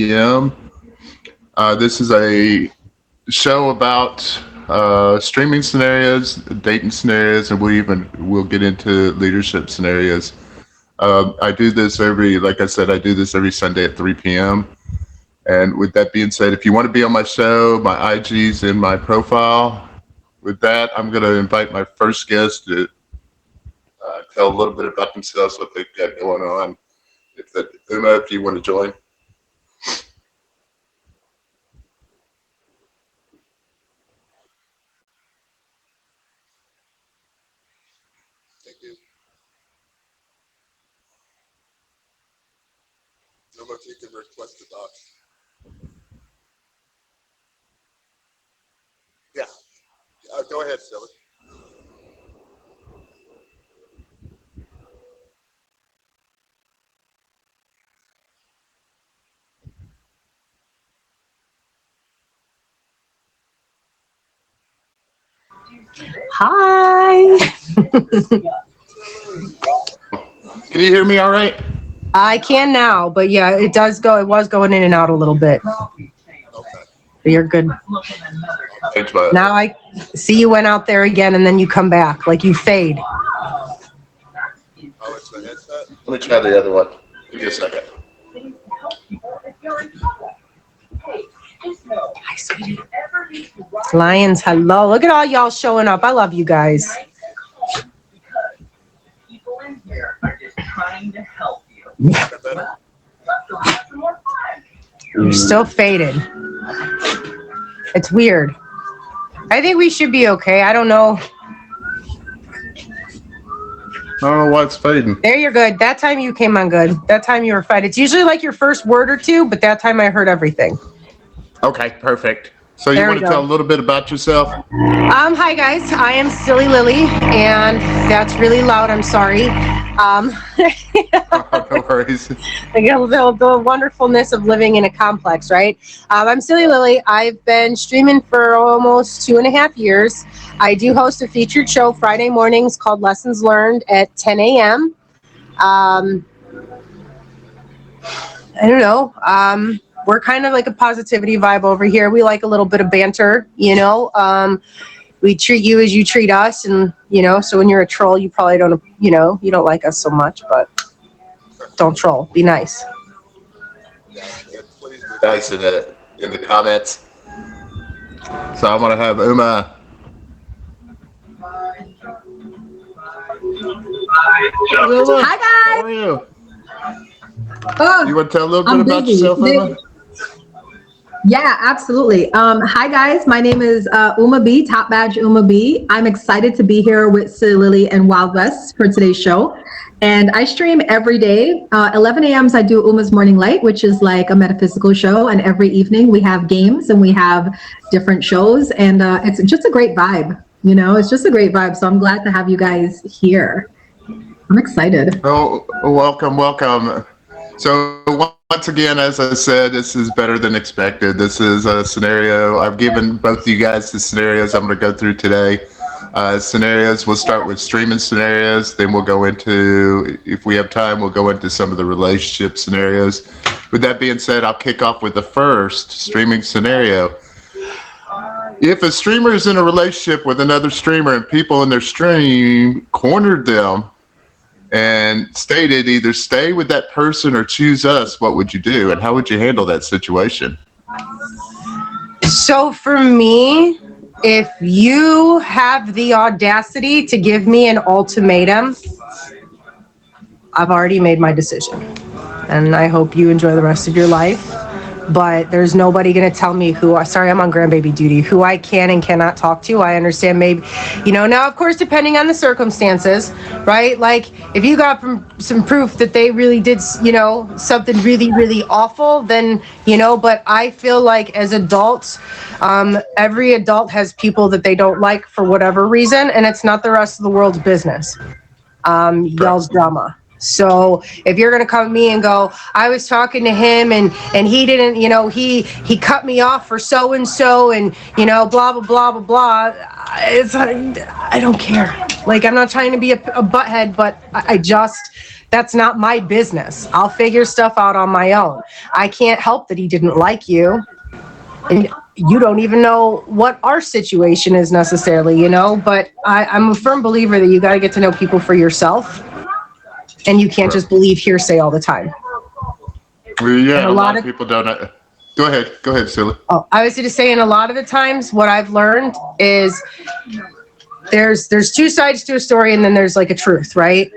p.m. This is a show about streaming scenarios, dating scenarios, and we'll get into leadership scenarios. I do this like I said, I do this every Sunday at 3 p.m. And with that being said, if you want to be on my show, my IG's in my profile. With that, I'm going to invite my first guest to tell a little bit about themselves, what they've got going on. Uma, if you want to join. Thank you. Uma, if you can request the docs. Yeah. Go ahead, Silly. Hi. Can you hear me all right? I can now, but yeah, it was going in and out a little bit. Okay. But you're good. Change my. Now I see you went out there again and then you come back, like you fade. Oh, it's the headset? Let me try the other one. Give me a second. Hi, sweetie. Lions, hello. Look at all y'all showing up. I love you guys. People in here are just trying to help you. You're still faded. It's weird. I think we should be okay. I don't know. I don't know why it's fading. There, you're good. That time you came on good. That time you were fine. It's usually like your first word or two, but that time I heard everything. Okay, perfect. So you There want we to go. tell a little bit about yourself? Hi guys. I am Silly Lily, and that's really loud. I'm sorry. No worries. Again, the wonderfulness of living in a complex, right? I'm Silly Lily. I've been streaming for almost 2.5 years. I do host a featured show Friday mornings called Lessons Learned at 10 a.m. I don't know. We're kind of like a positivity vibe over here. We like a little bit of banter, you know. We treat you as you treat us, and so when you're a troll, you probably don't, you don't like us so much, but don't troll. Be nice. Yeah, please be nice in the comments. So I want to have Uma. Uma, Hi how guys. are you? Oh, You want to tell a little bit I'm about busy. yourself, Uma? Yeah, absolutely. Hi guys, my name is Uma B, Top Badge Uma B. I'm excited to be here with Silly Lily and Wild West for today's show. And I stream every day. 11 a.m.s I do Uma's Morning Light, which is like a metaphysical show. And every evening we have games and we have different shows. And it's just a great vibe. It's just a great vibe. So I'm glad to have you guys here. I'm excited. Oh, welcome. So once again, as I said, this is better than expected. This is a scenario. I've given both of you guys the scenarios I'm going to go through today. Scenarios, we'll start with streaming scenarios. Then we'll go into, if we have time, we'll go into some of the relationship scenarios. With that being said, I'll kick off with the first streaming scenario. If a streamer is in a relationship with another streamer and people in their stream cornered them and stated either stay with that person or choose us, what would you do? And how would you handle that situation? So for me, if you have the audacity to give me an ultimatum, I've already made my decision. And I hope you enjoy the rest of your life. But there's nobody going to tell me sorry, I'm on grandbaby duty, who I can and cannot talk to. I understand maybe, now, of course, depending on the circumstances, right? Like if you got some proof that they really did, something really, really awful, then, but I feel like as adults, every adult has people that they don't like for whatever reason, and it's not the rest of the world's business. Y'all's drama. So if you're going to come to me and go, I was talking to him and he didn't, he cut me off for so-and-so and, blah, blah, blah, blah, blah. I don't care. Like, I'm not trying to be a butthead, but that's not my business. I'll figure stuff out on my own. I can't help that he didn't like you. And you don't even know what our situation is necessarily, but I'm a firm believer that you got to get to know people for yourself. And you can't just believe hearsay all the time. Yeah, a lot of people don't. Go ahead, Silly. Oh, I was going to say, and a lot of the times what I've learned is there's two sides to a story and then there's like a truth, right?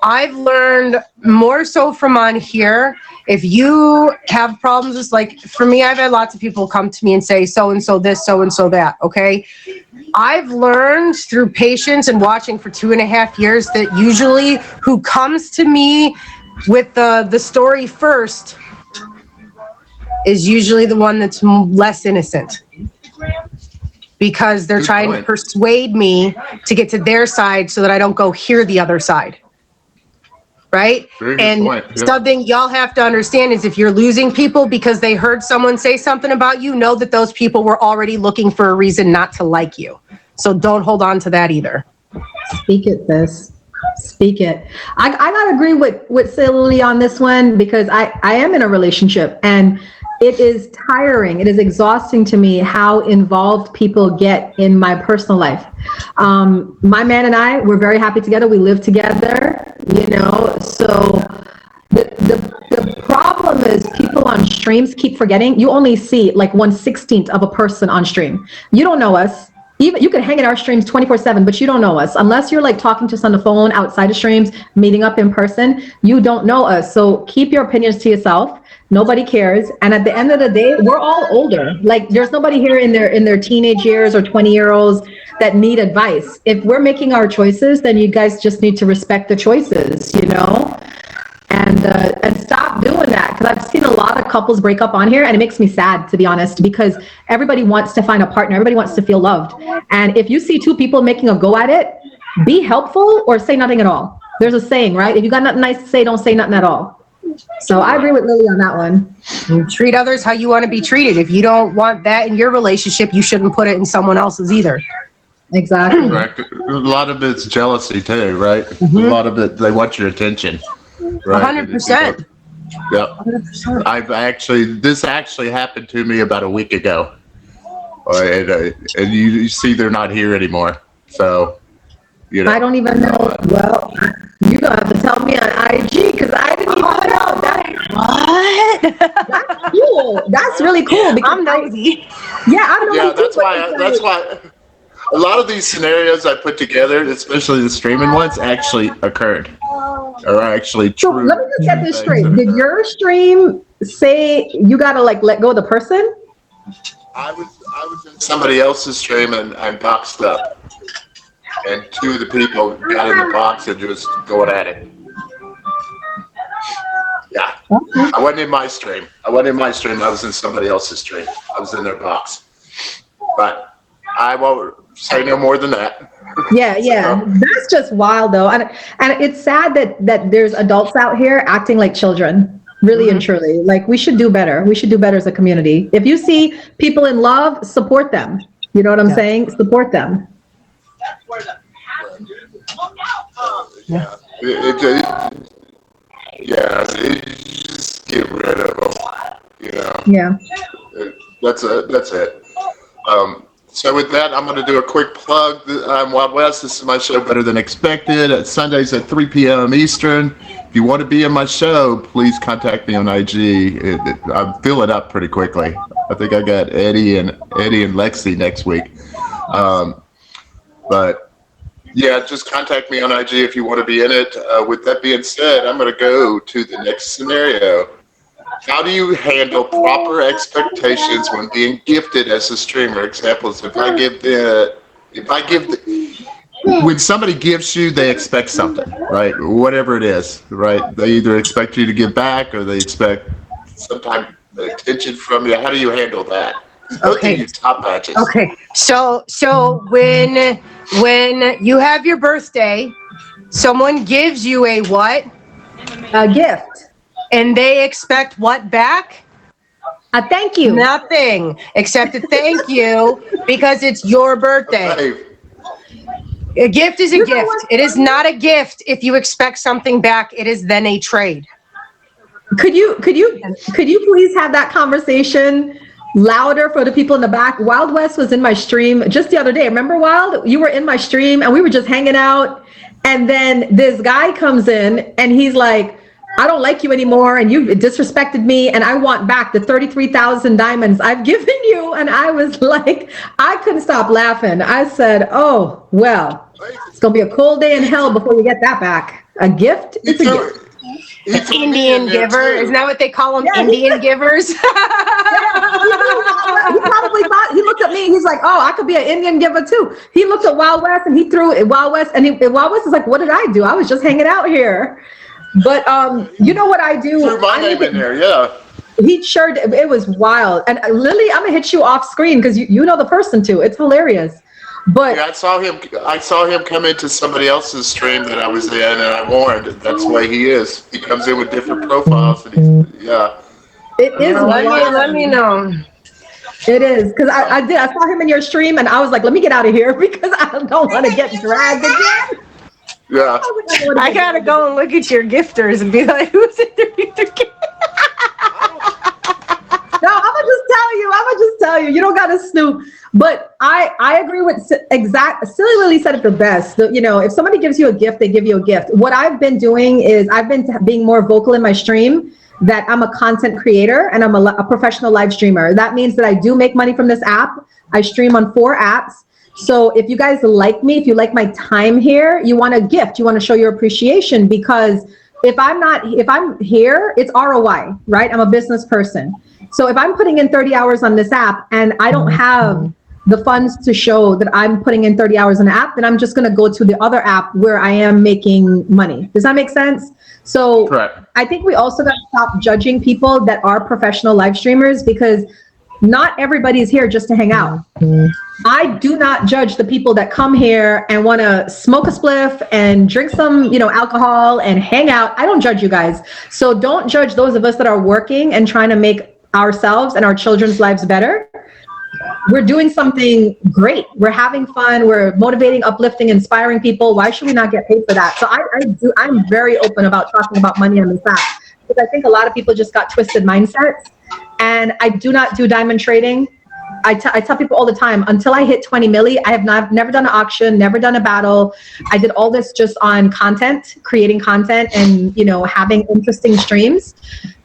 I've learned more so from on here. If you have problems, it's like, for me, I've had lots of people come to me and say, so-and-so this, so-and-so that, okay? I've learned through patience and watching for 2.5 years that usually who comes to me with the story first is usually the one that's less innocent. Because they're trying to persuade me to get to their side so that I don't go hear the other side. Right? And something y'all have to understand is if you're losing people because they heard someone say something about you, know that those people were already looking for a reason not to like you. So don't hold on to that either. Speak it, sis. Speak it. I gotta agree with Silly on this one because I am in a relationship and it is tiring. It is exhausting to me how involved people get in my personal life. My man and I, we're very happy together. We live together, so the problem is people on streams keep forgetting. You only see like 1/16 of a person on stream. You don't know us. Even you can hang in our streams 24/7, but you don't know us unless you're like talking to us on the phone outside of streams, meeting up in person. You don't know us. So keep your opinions to yourself. Nobody cares. And at the end of the day, we're all older. Like there's nobody here in their teenage years or 20-year-olds that need advice. If we're making our choices, then you guys just need to respect the choices, and stop doing that. Because I've seen a lot of couples break up on here and it makes me sad, to be honest, because everybody wants to find a partner. Everybody wants to feel loved. And if you see two people making a go at it, be helpful or say nothing at all. There's a saying, right? If you got nothing nice to say, don't say nothing at all. So I agree with Lily on that one. You treat others how you want to be treated. If you don't want that in your relationship, you shouldn't put it in someone else's either. Exactly. Correct. A lot of it's jealousy too, right? Mm-hmm. A lot of it, they want your attention. Right? 100%. Yeah. 100%. This actually happened to me about a week ago. And you see they're not here anymore. So, I don't even know. Well, you're going to have to tell me on IG because I didn't even know that. What? That's cool. That's really cool. Because I'm nosy. I'm nosy. Yeah, that's why a lot of these scenarios I put together, especially the streaming ones, actually occurred. Or actually true. So let me just get this straight. Did your stream say you got to like let go of the person? I was in somebody else's stream and I'm boxed up. And two of the people got in the box and just going at it. Yeah. Okay. I wasn't in my stream. I was in somebody else's stream. I was in their box. But I won't say no more than that. Yeah. That's just wild though. And it's sad that there's adults out here acting like children. Really and truly. Like we should do better. We should do better as a community. If you see people in love, support them. You know what I'm saying? Support them. Yeah. Just get rid of them. Yeah. That's it. So with that, I'm going to do a quick plug. I'm Wild West. This is my show, Better Than Expected, at Sundays at 3 p.m. Eastern. If you want to be in my show, please contact me on IG. I'm filling up pretty quickly. I think I got Eddie and Lexi next week. But yeah, just contact me on IG if you want to be in it. With that being said, I'm going to go to the next scenario. How do you handle proper expectations when being gifted as a streamer? Examples: when somebody gives you, they expect something, right? Whatever it is, right? They either expect you to give back or they expect some type of attention from you. How do you handle that? Okay. Your top patches. Okay. So when you have your birthday, someone gives you a what? A gift. And they expect what back? A thank you. Nothing except a thank you because it's your birthday. Hey, A gift is a You know gift. what's It is funny? not a gift if you expect something back. It is then a trade. Could you please have that conversation louder for the people in the back? Wild West was in my stream just the other day. Remember, Wild? You were in my stream and we were just hanging out. And then this guy comes in and he's like, I don't like you anymore and you disrespected me and I want back the 33,000 diamonds I've given you. And I was like, I couldn't stop laughing. I said, oh, well, it's going to be a cold day in hell before you get that back. A gift? It's a gift. Indian giver. Isn't that what they call them? Yeah. Indian givers? He probably thought, he looked at me, he's like, oh, I could be an Indian giver too. He looked at Wild West and he threw Wild West and Wild West is like, what did I do? I was just hanging out here. But you know what I do? threw my name in there, yeah. He sure did. It was wild. And Lily, I'm gonna hit you off screen because you know the person too. It's hilarious. But Yeah, I saw him come into somebody else's stream that I was in, and I warned. That's the way he is. He comes in with different profiles, and yeah. it is wild. let me know. It is because I saw him in your stream and I was like, let me get out of here because I don't want to get dragged again. Yeah. I gotta go and look at your gifters and be like, who's in their gift? No, I'm gonna just tell you. You don't gotta snoop. But I agree with Silly Lily said it the best. If somebody gives you a gift, they give you a gift. What I've been doing is I've been being more vocal in my stream that I'm a content creator and I'm a professional live streamer. That means that I do make money from this app. I stream on 4 apps. So if you guys like me, if you like my time here, you want a gift, you want to show your appreciation because if I'm here, it's ROI, right? I'm a business person. So if I'm putting in 30 hours on this app and I don't have the funds to show that I'm putting in 30 hours in the app, then I'm just going to go to the other app where I am making money. Does that make sense? So Correct. I think we also got to stop judging people that are professional live streamers because not everybody's here just to hang out. I do not judge the people that come here and want to smoke a spliff and drink some, alcohol and hang out. I don't judge you guys. So don't judge those of us that are working and trying to make ourselves and our children's lives better. We're doing something great. We're having fun. We're motivating, uplifting, inspiring people. Why should we not get paid for that? So I'm very open about talking about money on this app because I think a lot of people just got twisted mindsets. And I do not do diamond trading. I tell people all the time, until I hit 20 milli, I have never done an auction, never done a battle. I did all this just on content, creating content and, having interesting streams.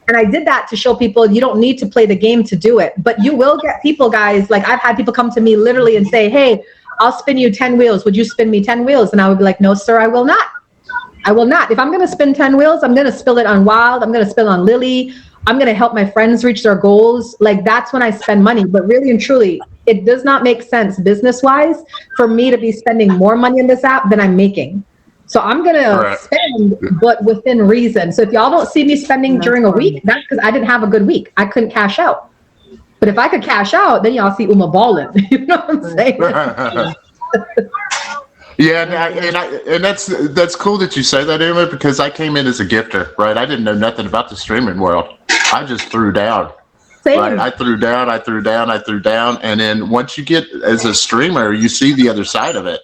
And I did that to show people you don't need to play the game to do it. But you will get people, guys, like I've had people come to me literally and say, hey, I'll spin you 10 wheels. Would you spin me 10 wheels? And I would be like, no, sir, I will not. I will not. If I'm going to spin 10 wheels, I'm going to spill it on Wild. I'm going to spill on Lily. I'm going to help my friends reach their goals. Like that's when I spend money. But really and truly, it does not make sense business-wise for me to be spending more money in this app than I'm making. So I'm going to spend, but within reason. So if y'all don't see me spending during a week, that's because I didn't have a good week. I couldn't cash out. But if I could cash out, then y'all see Uma balling. You know what I'm saying? Yeah, and that's cool that you say that, Uma, because I came in as a gifter, right? I didn't know nothing about the streaming world. I just threw down. Same. Right? I threw down, and then once you get as a streamer, you see the other side of it.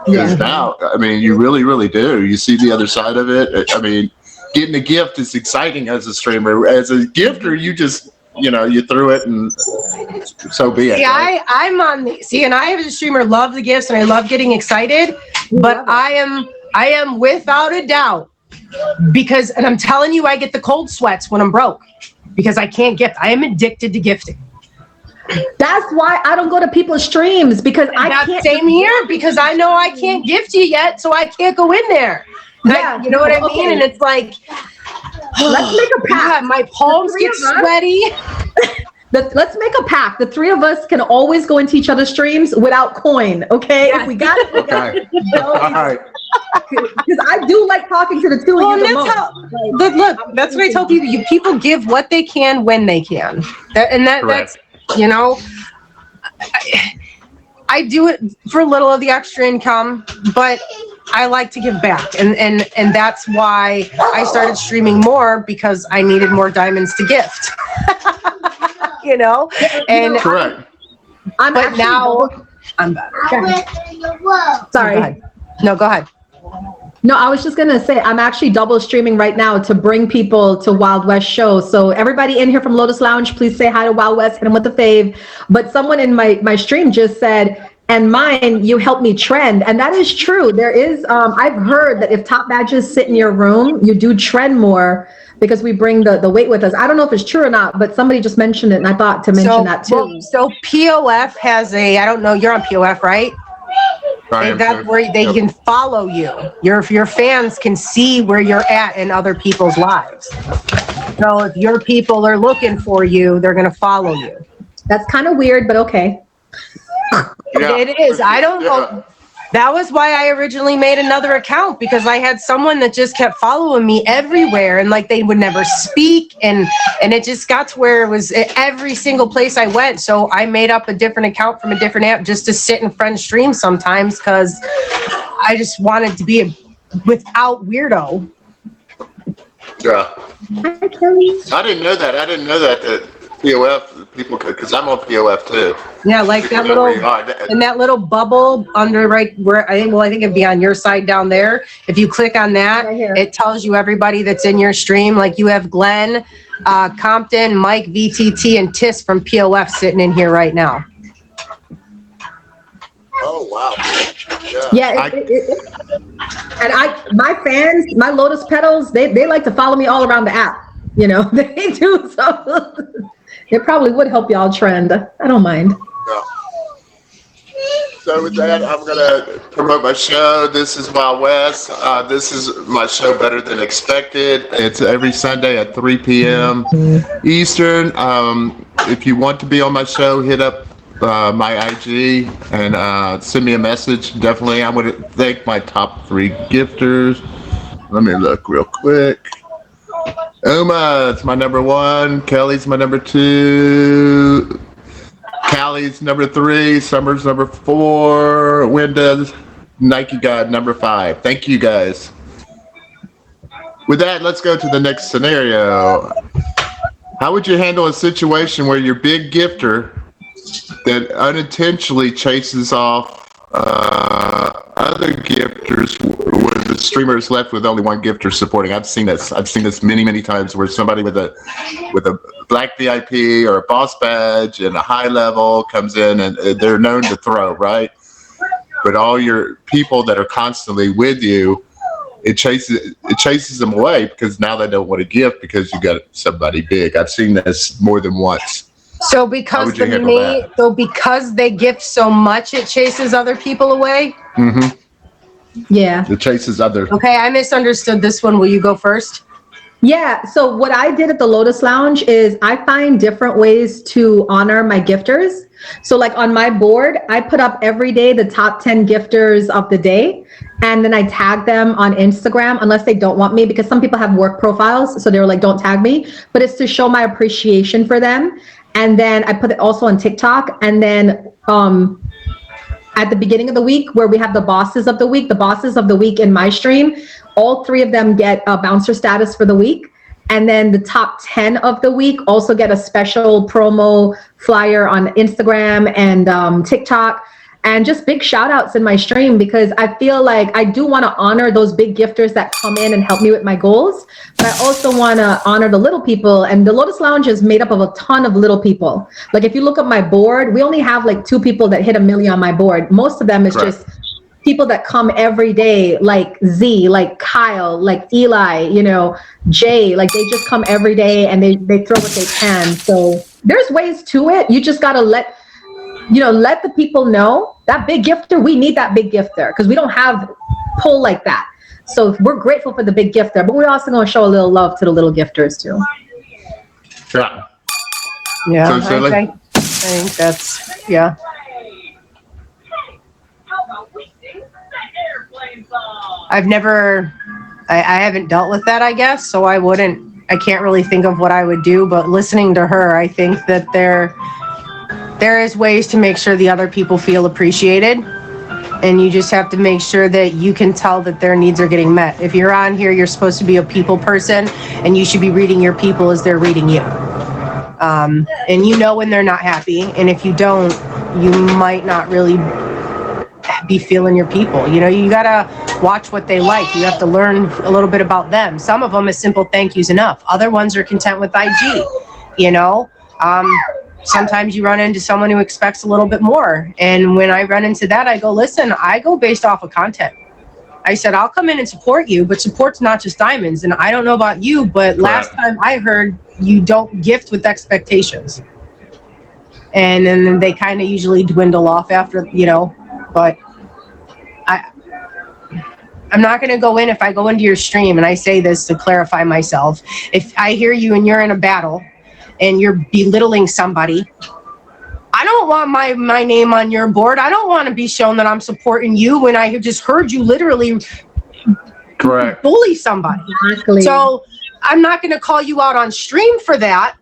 Because now, I mean, you really, really do. You see the other side of it. I mean, getting a gift is exciting as a streamer. As a gifter, you just, you threw it and so be it. Yeah, right? I'm on the, and I as a streamer love the gifts and I love getting excited, but I am without a doubt and I'm telling you, I get the cold sweats when I'm broke because I can't gift. I am addicted to gifting. That's why I don't go to people's streams because I can't. Same here because I know I can't gift you yet, so I can't go in there. Yeah, you know what I mean? And it's like, let's make a pact. God, my palms get sweaty. Let's make a pact. The 3 of us can always go into each other's streams without coin. Okay, if we got it. Okay. All right. Because I do like talking to the 2 of you the most. Look, that's what I tell people. People give what they can when they can, that's. I do it for a little of the extra income, but I like to give back, and that's why I started streaming more, because I needed more diamonds to gift. You know, and Correct. but now I'm better. Sorry. Go ahead. No, go ahead. No, I was just going to say, I'm actually double streaming right now to bring people to Wild West show. So everybody in here from Lotus Lounge, please say hi to Wild West, hit him with the fave. But someone in my stream just said, and mine, you helped me trend. And that is true. There is, I've heard that if top badges sit in your room, you do trend more because we bring the weight with us. I don't know if it's true or not, but somebody just mentioned it and I thought to mention that too. So POF has I don't know, you're on POF, right? That's where they can follow you. Your fans can see where you're at in other people's lives. So if your people are looking for you, they're going to follow you. That's kind of weird, but okay. Yeah. It is. I don't know. That was why I originally made another account, because I had someone that just kept following me everywhere, and like they would never speak, and it just got to where it was every single place I went. So I made up a different account from a different app just to sit in friend stream sometimes, because I just wanted to be without weirdo. Yeah. Hi, Kelly. I didn't know that POF people could, because I'm on POF too. Yeah, like that little in that little bubble under right where I think it'd be on your side down there. If you click on that, Right here. it tells you everybody that's in your stream. Like you have Glenn, Compton, Mike, VTT, and Tis from POF sitting in here right now. Oh wow. Yeah, and my fans, my Lotus Petals, they like to follow me all around the app. You know, they do. So it probably would help y'all trend. I don't mind. Yeah. So with that, I'm gonna promote my show. This is Wild West. This is my show, Better Than Expected. It's every Sunday at 3 p.m. Eastern. If you want to be on my show, hit up my IG and send me a message. Definitely, I want to thank my top 3 gifters. Let me look real quick. Uma, it's my number 1. Kelly's my number 2. Callie's number 3. Summer's number 4. Windows, Nike God number 5. Thank you guys. With that, let's go to the next scenario. How would you handle a situation where your big gifter that unintentionally chases off other gifters, where the streamer is left with only one gifter supporting? I've seen this many times, where somebody with a black VIP or a boss badge and a high level comes in and they're known to throw, right? But all your people that are constantly with you, it chases them away, because now they don't want to gift because you got somebody big. I've seen this more than once. So because because they gift so much, it chases other people away. Mm-hmm. Yeah. It chases other. Okay, I misunderstood this one. Will you go first? Yeah. So what I did at the Lotus Lounge is I find different ways to honor my gifters. So like on my board, I put up every day the top 10 gifters of the day. And then I tag them on Instagram, unless they don't want me, because some people have work profiles. So they were like, don't tag me. But it's to show my appreciation for them. And then I put it also on TikTok. And then at the beginning of the week, where we have the bosses of the week in my stream, all 3 of them get a bouncer status for the week. And then the top 10 of the week also get a special promo flyer on Instagram and TikTok. And just big shout outs in my stream, because I feel like I do want to honor those big gifters that come in and help me with my goals. But I also want to honor the little people. And the Lotus Lounge is made up of a ton of little people. Like if you look at my board, we only have like 2 people that hit 1 million on my board. Most of them is just people that come every day, like Z, like Kyle, like Eli, you know, Jay, like they just come every day and they throw what they can. So there's ways to it. You just got to let the people know that big gifter, we need that big gifter, because we don't have pull like that. So we're grateful for the big gifter, but we're also going to show a little love to the little gifters too. Yeah. Yeah, So, I think that's, yeah. I haven't dealt with that, I guess, so I can't really think of what I would do, but listening to her, I think that there is ways to make sure the other people feel appreciated. And you just have to make sure that you can tell that their needs are getting met. If you're on here, you're supposed to be a people person, and you should be reading your people as they're reading you. And you know when they're not happy, and if you don't, you might not really be feeling your people. You know, you gotta watch what they like. You have to learn a little bit about them. Some of them, a simple thank you's enough. Other ones are content with IG, you know. Sometimes you run into someone who expects a little bit more. And when I run into that, I go, listen, I go based off of content. I said, I'll come in and support you, but support's not just diamonds. And I don't know about you, but last time I heard you don't gift with expectations. And then they kind of usually dwindle off after, you know, but I'm not going to go in. If I go into your stream, and I say this to clarify myself, if I hear you and you're in a battle and you're belittling somebody, I don't want my name on your board. I don't want to be shown that I'm supporting you when I just heard you literally bully somebody. Exactly. So I'm not going to call you out on stream for that,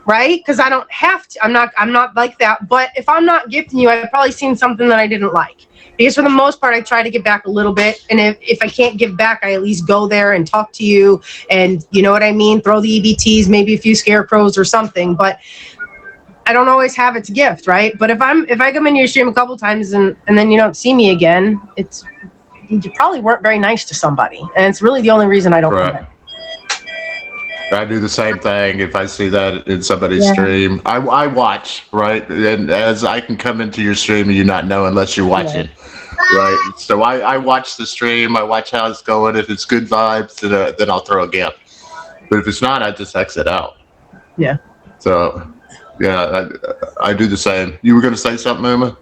right? Because I don't have to. I'm not like that. But if I'm not gifting you, I've probably seen something that I didn't like. Because for the most part, I try to give back a little bit. And if I can't give back, I at least go there and talk to you. And you know what I mean? Throw the EBTs, maybe a few scarecrows or something. But I don't always have it to gift, right? But if I come into your stream a couple times and then you don't see me again, you probably weren't very nice to somebody. And it's really the only reason I don't come in. I do the same thing if I see that in somebody's stream. I watch, right? And as I can come into your stream and you not know unless you're watching, right? So I watch the stream. I watch how it's going. If it's good vibes, then I'll throw a gift. But if it's not, I just exit out. Yeah. So, yeah, I do the same. You were going to say something, Uma?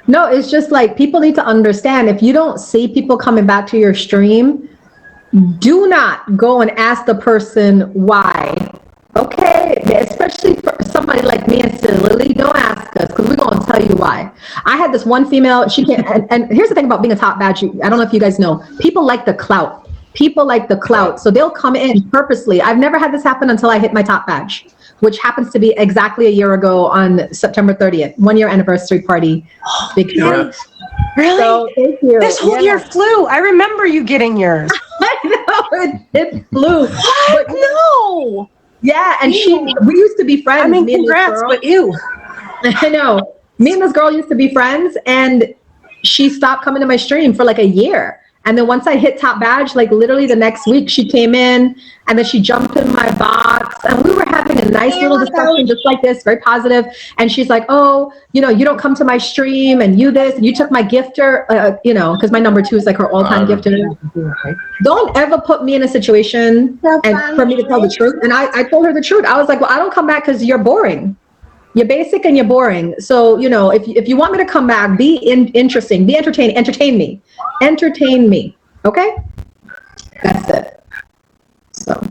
No, it's just like people need to understand, if you don't see people coming back to your stream, do not go and ask the person why. Okay, especially for somebody like me and Lily, don't ask us because we're gonna tell you why. I had this one female. She can't. And here's the thing about being a top badge. I don't know if you guys know. People like the clout. People like the clout, so they'll come in purposely. I've never had this happen until I hit my top badge, which happens to be exactly a year ago on September 30th, 1 year anniversary party. Really? So, thank you. This whole year flew. I remember you getting yours. I know, it flew. What? No. Yeah, and we used to be friends. I mean, congrats, but ew. I know. Me and this girl used to be friends, and she stopped coming to my stream for like a year. And then once I hit top badge, like literally the next week, she came in and then she jumped in my box and we were having a nice little discussion just like this, very positive. And she's like, oh, you know, you don't come to my stream and you this, and you took my gifter, you know, because my number 2 is like her all-time gifter. Don't ever put me in a situation and for me to tell the truth. And I told her the truth. I was like, well, I don't come back because you're boring. You're basic and you're boring. So, you know, if you want me to come back, be interesting, be entertaining, entertain me. Okay? That's it. So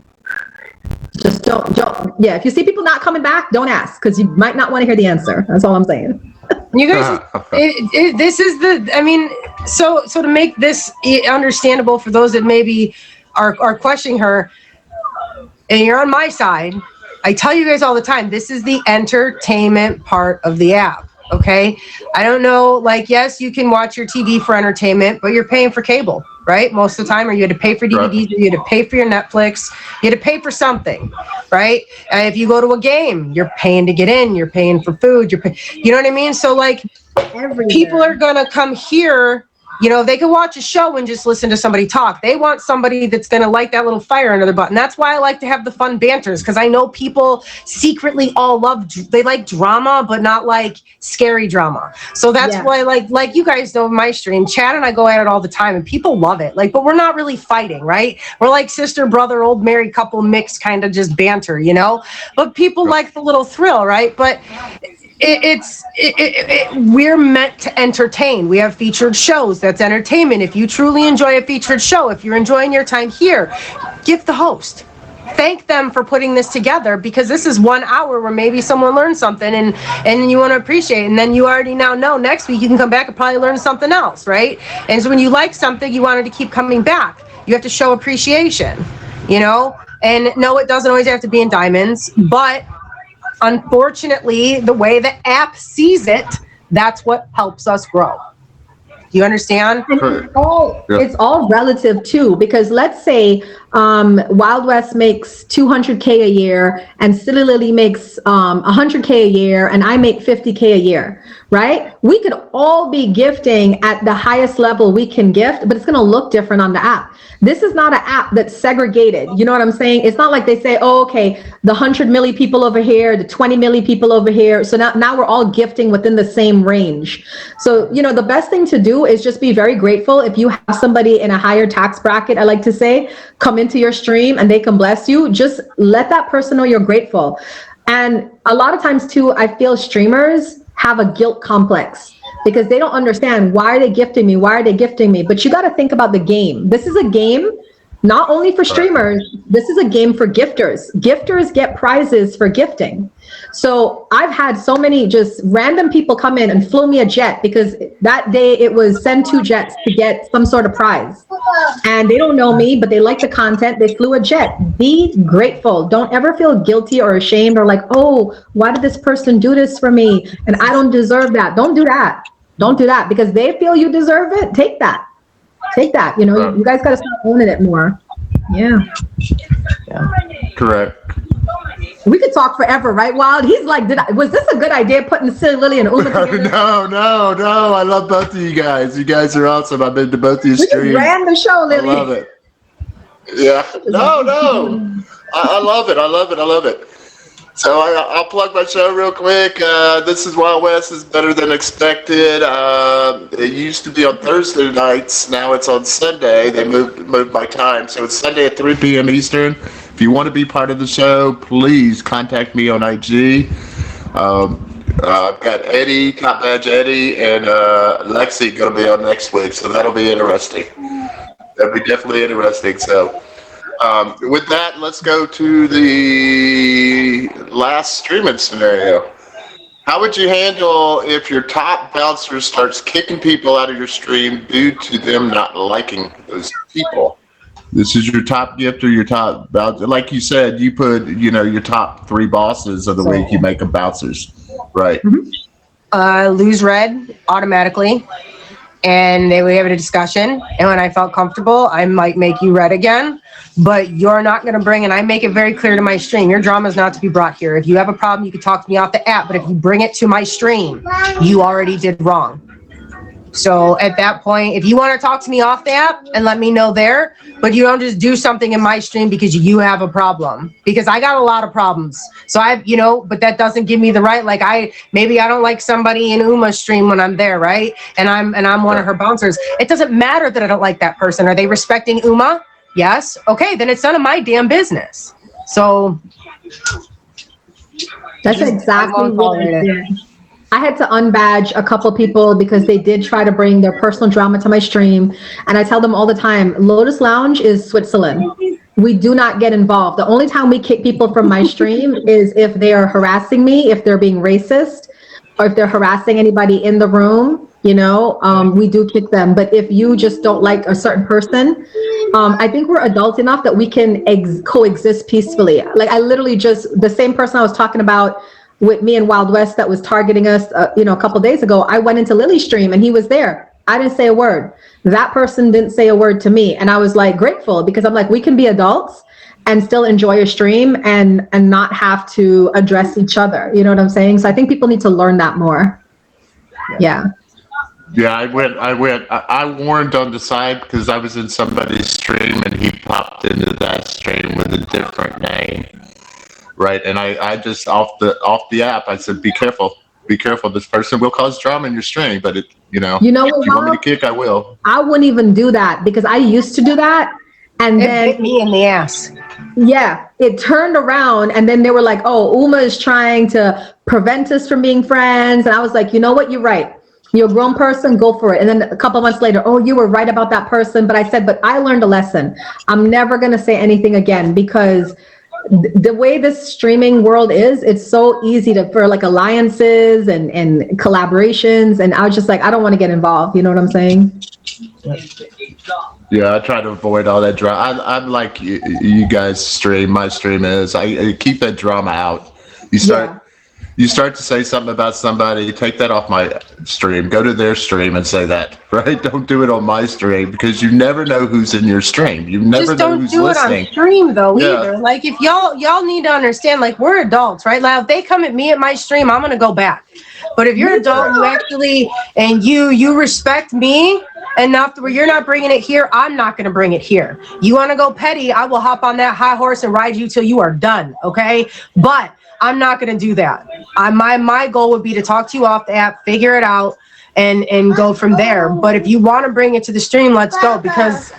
just don't, if you see people not coming back, don't ask because you might not want to hear the answer. That's all I'm saying. You guys, this is so to make this understandable for those that maybe are questioning her, and you're on my side, I tell you guys all the time, this is the entertainment part of the app, okay? I don't know, like, yes, you can watch your TV for entertainment, but you're paying for cable, right? Most of the time, or you had to pay for DVDs, or you had to pay for your Netflix, you had to pay for something, right? And if you go to a game, you're paying to get in, you're paying for food, you know what I mean? So, like, people are gonna come here. You know, they can watch a show and just listen to somebody talk. They want somebody that's going to light that little fire under their butt. And that's why I like to have the fun banters, because I know people secretly all they like drama, but not like scary drama. So that's why, like you guys know my stream, Chad and I go at it all the time and people love it. Like, but we're not really fighting, right? We're like sister, brother, old married couple mix kind of just banter, you know? But people like the little thrill, right? But we're meant to entertain. We have featured shows. That's entertainment. If you truly enjoy a featured show, if you're enjoying your time here, gift the host. Thank them for putting this together, because this is 1 hour where maybe someone learned something and you want to appreciate it. And then you already now know next week you can come back and probably learn something else, right? And so when you like something, you wanted to keep coming back. You have to show appreciation, you know? And no, it doesn't always have to be in diamonds, but unfortunately, the way the app sees it, that's what helps us grow. Do you understand? It's all relative too, because let's say Wild West makes $200K a year and Silly Lily makes $100K a year and I make $50K a year, right? We could all be gifting at the highest level we can gift, but it's going to look different on the app. This is not an app that's segregated. You know what I'm saying? It's not like they say, oh, okay, the 100 milli people over here, the 20 milli people over here. So now we're all gifting within the same range. So, you know, the best thing to do is just be very grateful. If you have somebody in a higher tax bracket, I like to say, come into your stream and they can bless you. Just let that person know you're grateful. And a lot of times too, I feel streamers have a guilt complex because they don't understand, why are they gifting me? Why are they gifting me? But you got to think about the game. This is a game, not only for streamers, this is a game for gifters. Gifters get prizes for gifting. So I've had so many just random people come in and flew me a jet because that day it was send 2 jets to get some sort of prize. And they don't know me, but they like the content. They flew a jet. Be grateful. Don't ever feel guilty or ashamed or like, oh, why did this person do this for me? And I don't deserve that. Don't do that. Don't do that because they feel you deserve it. Take that. Take that. You know, you guys got to start owning it more. Yeah. Correct. We could talk forever, right, Wild? He's like, was this a good idea putting Silly Lily and Uma together? No. I love both of you guys. You guys are awesome. I've been to both of your We just streams. ran the show, Lily. I love it. Yeah. No. I love it. I love it. So I'll plug my show real quick. This is Wild West is Better Than Expected. It used to be on Thursday nights. Now it's on Sunday. They moved my time. So it's Sunday at 3 p.m. Eastern. If you want to be part of the show, please contact me on IG. I've got Eddie, Top Badge Eddie, and Lexi going to be on next week. So that'll be interesting. That'll be definitely interesting. So with that, let's go to the last streaming scenario. How would you handle if your top bouncer starts kicking people out of your stream due to them not liking those people? This is your top gift or your top bouncer. Like you said, you put, your top 3 bosses of the week, you make them bouncers. Right. Lose red automatically. And we have a discussion. And when I felt comfortable, I might make you red again. But you're not going to bring, and I make it very clear to my stream, your drama is not to be brought here. If you have a problem, you can talk to me off the app. But if you bring it to my stream, you already did wrong. So at that point, if you want to talk to me off the app and let me know there, but you don't just do something in my stream because you have a problem, because I got a lot of problems. So but that doesn't give me the right. Like maybe I don't like somebody in Uma's stream when I'm there. Right. And I'm one of her bouncers. It doesn't matter that I don't like that person. Are they respecting Uma? Yes. Okay. Then it's none of my damn business. So that's exactly what I did. I had to unbadge a couple people because they did try to bring their personal drama to my stream. And I tell them all the time, Lotus Lounge is Switzerland. We do not get involved. The only time we kick people from my stream is if they are harassing me, if they're being racist, or if they're harassing anybody in the room, we do kick them. But if you just don't like a certain person, I think we're adult enough that we can coexist peacefully. Like I literally the same person I was talking about with me and Wild West that was targeting us, a couple days ago, I went into Lily's stream and he was there. I didn't say a word. That person didn't say a word to me. And I was like grateful because I'm like, we can be adults and still enjoy a stream and not have to address each other. You know what I'm saying? So I think people need to learn that more. Yeah. Yeah, I warned on the side because I was in somebody's stream and he popped into that stream with a different name. Right, and I just off the app, I said, be careful. This person will cause drama in your stream, but if you want me to kick, I will. I wouldn't even do that because I used to do that, and then bit me in the ass. Yeah, it turned around, and then they were like, "Oh, Uma is trying to prevent us from being friends," and I was like, "You know what? You're right. You're a grown person. Go for it." And then a couple months later, "Oh, you were right about that person," but I said, "But I learned a lesson. I'm never gonna say anything again because." The way this streaming world is, it's so easy for like alliances and collaborations. And I was just like, I don't want to get involved. You know what I'm saying? Yeah, I try to avoid all that drama. I'm like you guys stream. My stream is I keep that drama out. You start you start to say something about somebody, take that off my stream. Go to their stream and say that, right? Don't do it on my stream because you never know who's in your stream. You never Just know don't who's do listening. it on stream though Yeah. either. Like if y'all need to understand, like we're adults, right? Now if they come at me at my stream, I'm gonna go back. But if you're an adult, you actually and you respect me enough to where you're not bringing it here, I'm not gonna bring it here. You wanna go petty, I will hop on that high horse and ride you till you are done, okay? But I'm not gonna do that. My goal would be to talk to you off the app, figure it out, and go from there. But if you want to bring it to the stream, let's go because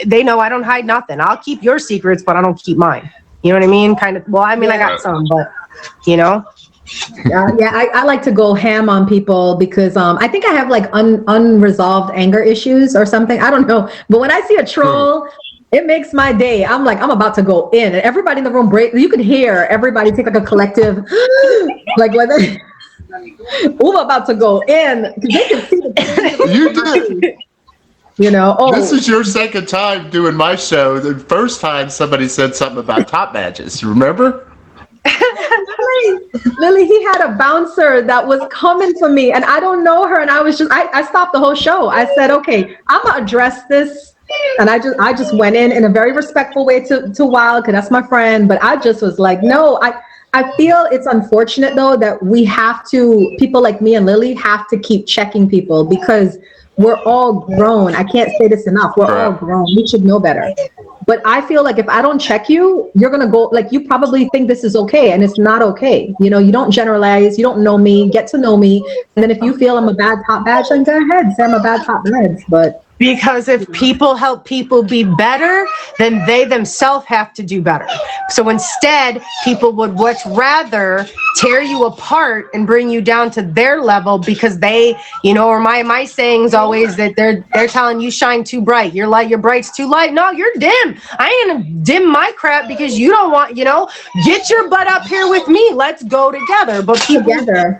they know I don't hide nothing. I'll keep your secrets, but I don't keep mine. You know what I mean? Kind of. Well, I mean, I got some, but you know. I like to go ham on people because I think I have like unresolved anger issues or something. I don't know. But when I see a troll, it makes my day. I'm like, I'm about to go in. And everybody in the room you could hear everybody take like a collective, like whether Uma about to go in. They can see the You did. you know, This is your second time doing my show. The first time somebody said something about top badges. Remember? Lily, he had a bouncer that was coming for me and I don't know her. And I was just, I stopped the whole show. I said, okay, I'm gonna address this. And I just went in a very respectful way to Wild, because that's my friend. But I just was like, no, I feel it's unfortunate though that people like me and Lily have to keep checking people because we're all grown. I can't say this enough. We're all grown. We should know better. But I feel like if I don't check you, you're going to go, like, you probably think this is okay, and it's not okay. You know, you don't generalize. You don't know me. Get to know me. And then if you feel I'm a bad top badge, then go ahead, say I'm a bad top badge. But Because if people help people be better, then they themselves have to do better. So instead, people would much rather tear you apart and bring you down to their level because they, you know, or my saying's always that they're telling you shine too bright. Your bright's too light. No, you're dim. I ain't gonna dim my crap because you don't want, you know, get your butt up here with me. Let's go together. But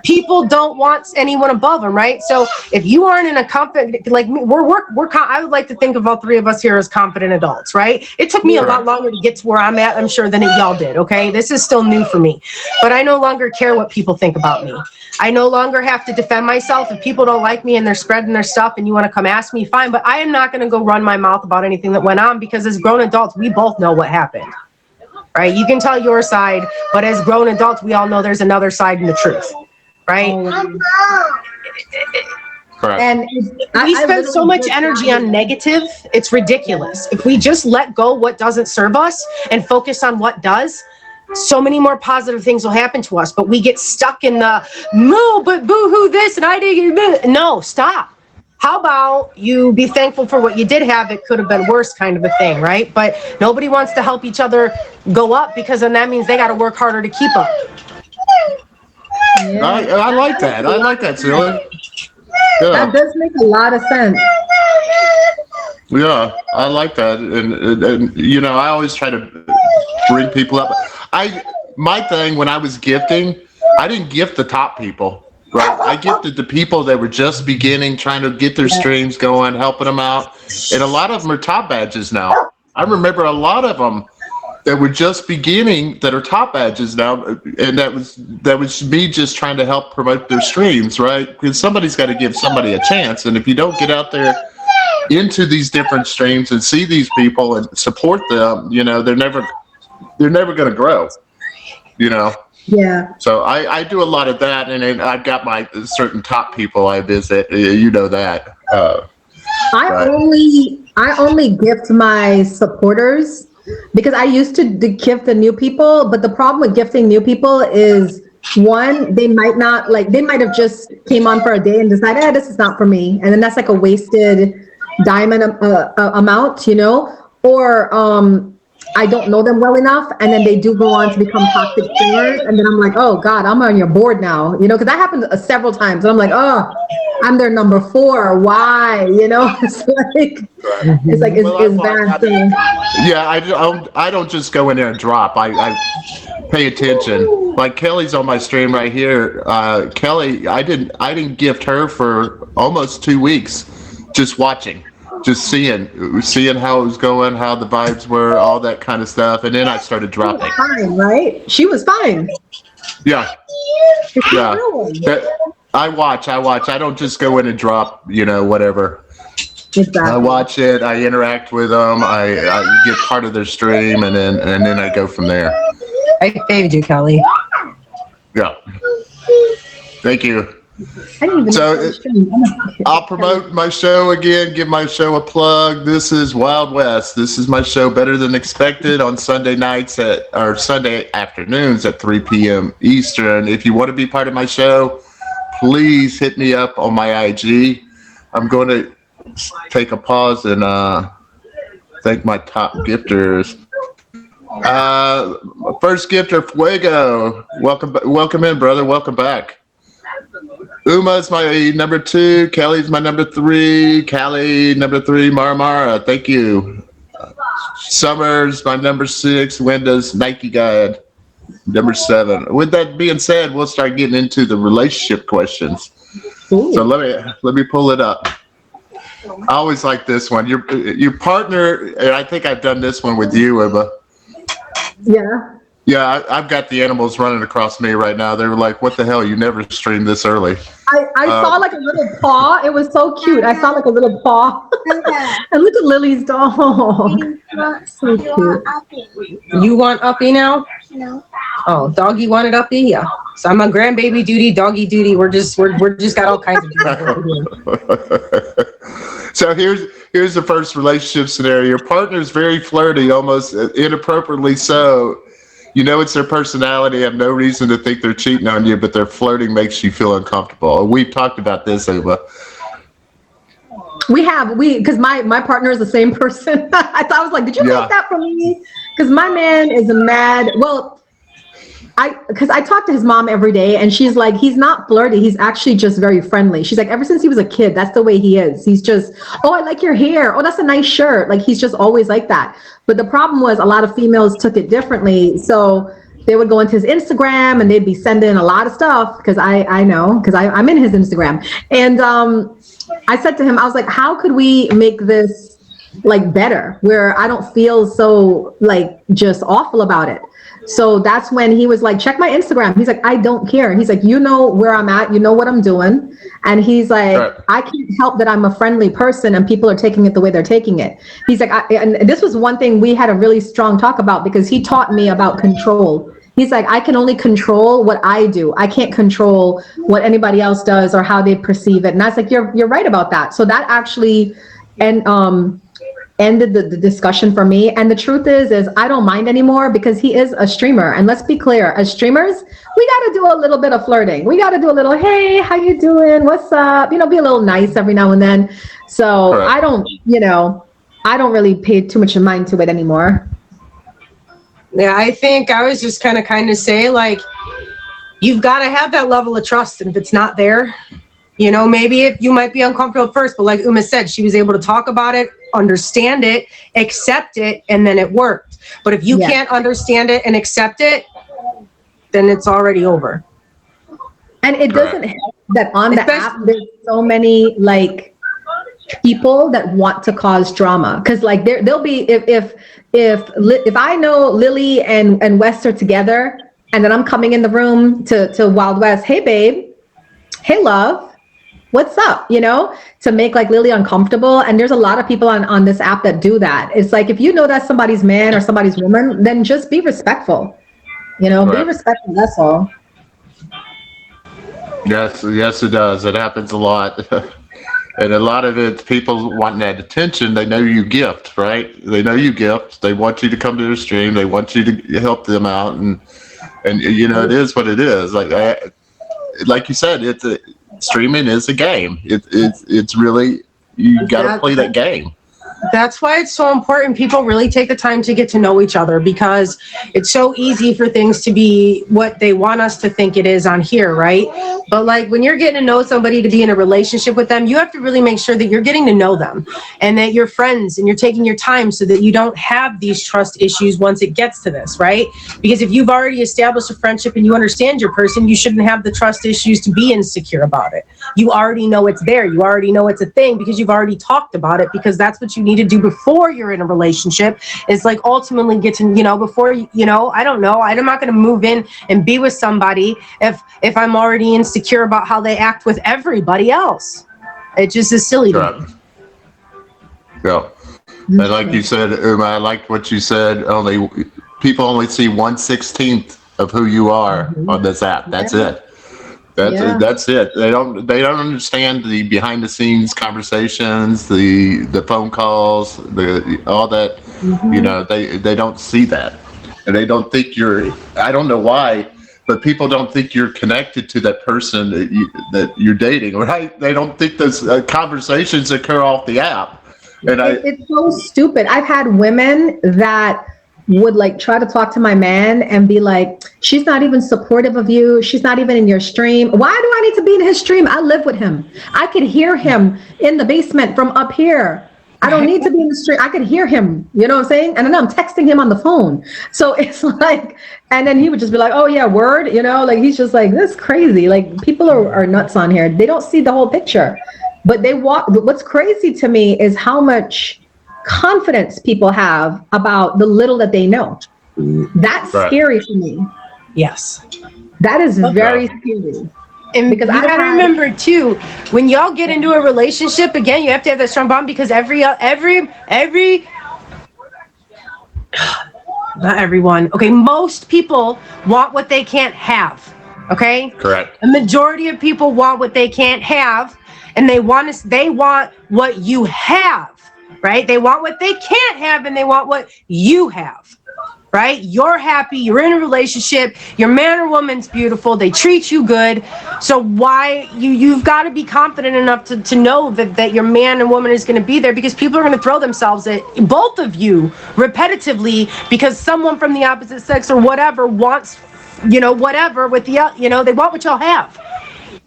people don't want anyone above them, right? So if you aren't in a confident, like we're I would like to think of all three of us here as confident adults, right? It took me a lot longer to get to where I'm at, I'm sure, than y'all did, okay? This is still new for me. But I no longer care what people think about me. I no longer have to defend myself. If people don't like me and they're spreading their stuff and you want to come ask me, fine. But I am not going to go run my mouth about anything that went on because as grown adults, we both know what happened, right? You can tell your side, but as grown adults, we all know there's another side in the truth, right? Correct. and We spend so much energy on negative, it's ridiculous. If we just let go what doesn't serve us and focus on what does, so many more positive things will happen to us. But we get stuck in the, no, but boo-hoo this, and I didn't. No, stop. How about you be thankful for what you did have? It could have been worse, kind of a thing, right? But nobody wants to help each other go up because then that means they got to work harder to keep up. Yeah. I like that. I like that, Celia. Yeah. That does make a lot of sense. Yeah, I like that, and you know, I always try to bring people up. My thing when I was gifting, I didn't gift the top people, right? I gifted the people that were just beginning, trying to get their streams going, helping them out, and a lot of them are top badges now. I remember a lot of them that were just beginning that are top badges now, and that was me just trying to help promote their streams, right? Because somebody's got to give somebody a chance, and if you don't get out there into these different streams and see these people and support them, you know, they're never going to grow, you know. Yeah. So I do a lot of that, and I've got my certain top people I visit, you know that. I only gift my supporters because I used to gift the new people, but the problem with gifting new people is one, they might have just came on for a day and decided, this is not for me. And then that's like a wasted diamond amount, you know, or I don't know them well enough, and then they do go on to become toxic singers, and then I'm like, oh God, I'm on your board now, you know, because that happened several times. And I'm like, oh, I'm their number 4. Why? You know, it's bad thing. Yeah, I don't just go in there and drop. I pay attention. Like Kelly's on my stream right here. Kelly, I didn't gift her for almost 2 weeks, just watching. Just seeing how it was going, how the vibes were, all that kind of stuff, and then I started dropping. Fine, right? She was fine. Yeah, Yeah. I watch. I don't just go in and drop, whatever. Exactly. I watch it. I interact with them. I get part of their stream, and then I go from there. I faved you, Kelly. Yeah. Thank you. I didn't even So, know the stream. I'll promote my show again, give my show a plug. This is Wild West. This is my show Better Than Expected on Sunday nights or Sunday afternoons at 3 p.m. Eastern. If you want to be part of my show, please hit me up on my IG. I'm going to take a pause and thank my top gifters. First gifter, Fuego. Welcome in, brother. Welcome back. Uma's my number 2. Kelly's my number 3. Callie, number 3. Mara, thank you. Summer's my number 6. Wenda's Nike Guide, number 7. With that being said, we'll start getting into the relationship questions. Ooh. So let me pull it up. I always like this one. Your partner, and I think I've done this one with you, Uma. Yeah. Yeah, I've got the animals running across me right now. They were like, "What the hell? You never streamed this early." I saw like a little paw. It was so cute. I saw like a little paw. And look at Lily's dog. So cute. You want Uppy now? No. Oh, doggy wanted Uppy? Yeah. So I'm on grandbaby duty, doggy duty. We're just got all kinds of duties. So here's the first relationship scenario. Your partner's very flirty, almost inappropriately so. You know it's their personality. Have no reason to think they're cheating on you, but their flirting makes you feel uncomfortable. We've talked about this, Uma. Because my partner is the same person. I was like, did you make that from me? Because my man is because I talk to his mom every day, and she's like, he's not flirty. He's actually just very friendly. She's like, ever since he was a kid, that's the way he is. He's just, oh, I like your hair. Oh, that's a nice shirt. Like, he's just always like that. But the problem was a lot of females took it differently. So they would go into his Instagram and they'd be sending a lot of stuff because I know, because I'm in his Instagram. And I said to him, I was like, how could we make this like better where I don't feel so like just awful about it? So that's when he was like, check my Instagram. He's like, I don't care. He's like, you know where I'm at. You know what I'm doing. And he's like, right. I can't help that I'm a friendly person and people are taking it the way they're taking it. He's like, and this was one thing we had a really strong talk about because he taught me about control. He's like, I can only control what I do. I can't control what anybody else does or how they perceive it. And I was like, you're right about that. So that actually, ended the discussion for me. And the truth is I don't mind anymore because he is a streamer. And let's be clear, as streamers, we got to do a little bit of flirting. We got to do a little, hey, how you doing? What's up? Be a little nice every now and then. So right. I don't really pay too much mind to it anymore. Yeah, I think I was just kind of say like, you've got to have that level of trust. And if it's not there, maybe if you might be uncomfortable at first, but like Uma said, she was able to talk about it, understand it, accept it, and then it worked. But if you can't understand it and accept it, then it's already over. And it doesn't help that on the app, there's so many like people that want to cause drama. Cause like they'll be, if I know Lily and West are together and then I'm coming in the room to Wild West, hey babe, hey love, what's up, to make like Lily uncomfortable. And there's a lot of people on this app that do that. It's like, if you know that's somebody's man or somebody's woman, then just be respectful, be respectful. That's all. Yes, it does. It happens a lot. And a lot of it's people wanting that attention. They know you gift, right? They know you gift. They want you to come to their stream. They want you to help them out. And it is what it is. Like you said, streaming is a game. It's really, you got to play that game. That's why it's so important people really take the time to get to know each other, because it's so easy for things to be what they want us to think it is on here, right? But like when you're getting to know somebody, to be in a relationship with them, you have to really make sure that you're getting to know them and that you're friends and you're taking your time so that you don't have these trust issues once it gets to this, right? Because if you've already established a friendship and you understand your person, you shouldn't have the trust issues to be insecure about it. you already know it's there. You already know it's a thing because you've already talked about it, because that's what you need to do before you're in a relationship. Is like ultimately get to, before, I don't know. I'm not going to move in and be with somebody if I'm already insecure about how they act with everybody else. It just is silly to me. Yeah. And like you said, I liked what you said. People only see 1/16 of who you are on this app. That's it. That's it. They don't understand the behind the scenes conversations, the phone calls, all that. They don't see that, and they don't think I don't know why, but people don't think you're connected to that person that you're dating, right? They don't think those conversations occur off the app. And it's so stupid. I've had women that would like try to talk to my man and be like, she's not even supportive of you. She's not even in your stream. Why do I need to be in his stream? I live with him. I could hear him in the basement from up here. I don't need to be in the stream. I could hear him, you know what I'm saying? And then I'm texting him on the phone. So it's like, and then he would just be like, oh yeah, word, like he's just like, this is crazy. Like people are nuts on here. They don't see the whole picture. But what's crazy to me is how much confidence people have about the little that they know. That's scary to me. Yes. That is very scary. And because you gotta remember too, when y'all get into a relationship, again, you have to have that strong bond, because not everyone. Okay, most people want what they can't have. Okay? Correct. A majority of people want what they can't have. And they want what you have, right? They want what they can't have, and they want what you have, right? You're happy, you're in a relationship, your man or woman's beautiful, they treat you good. So why you've got to be confident enough to know that your man and woman is going to be there, because people are going to throw themselves at both of you repetitively because someone from the opposite sex or whatever wants, whatever with they want what y'all have.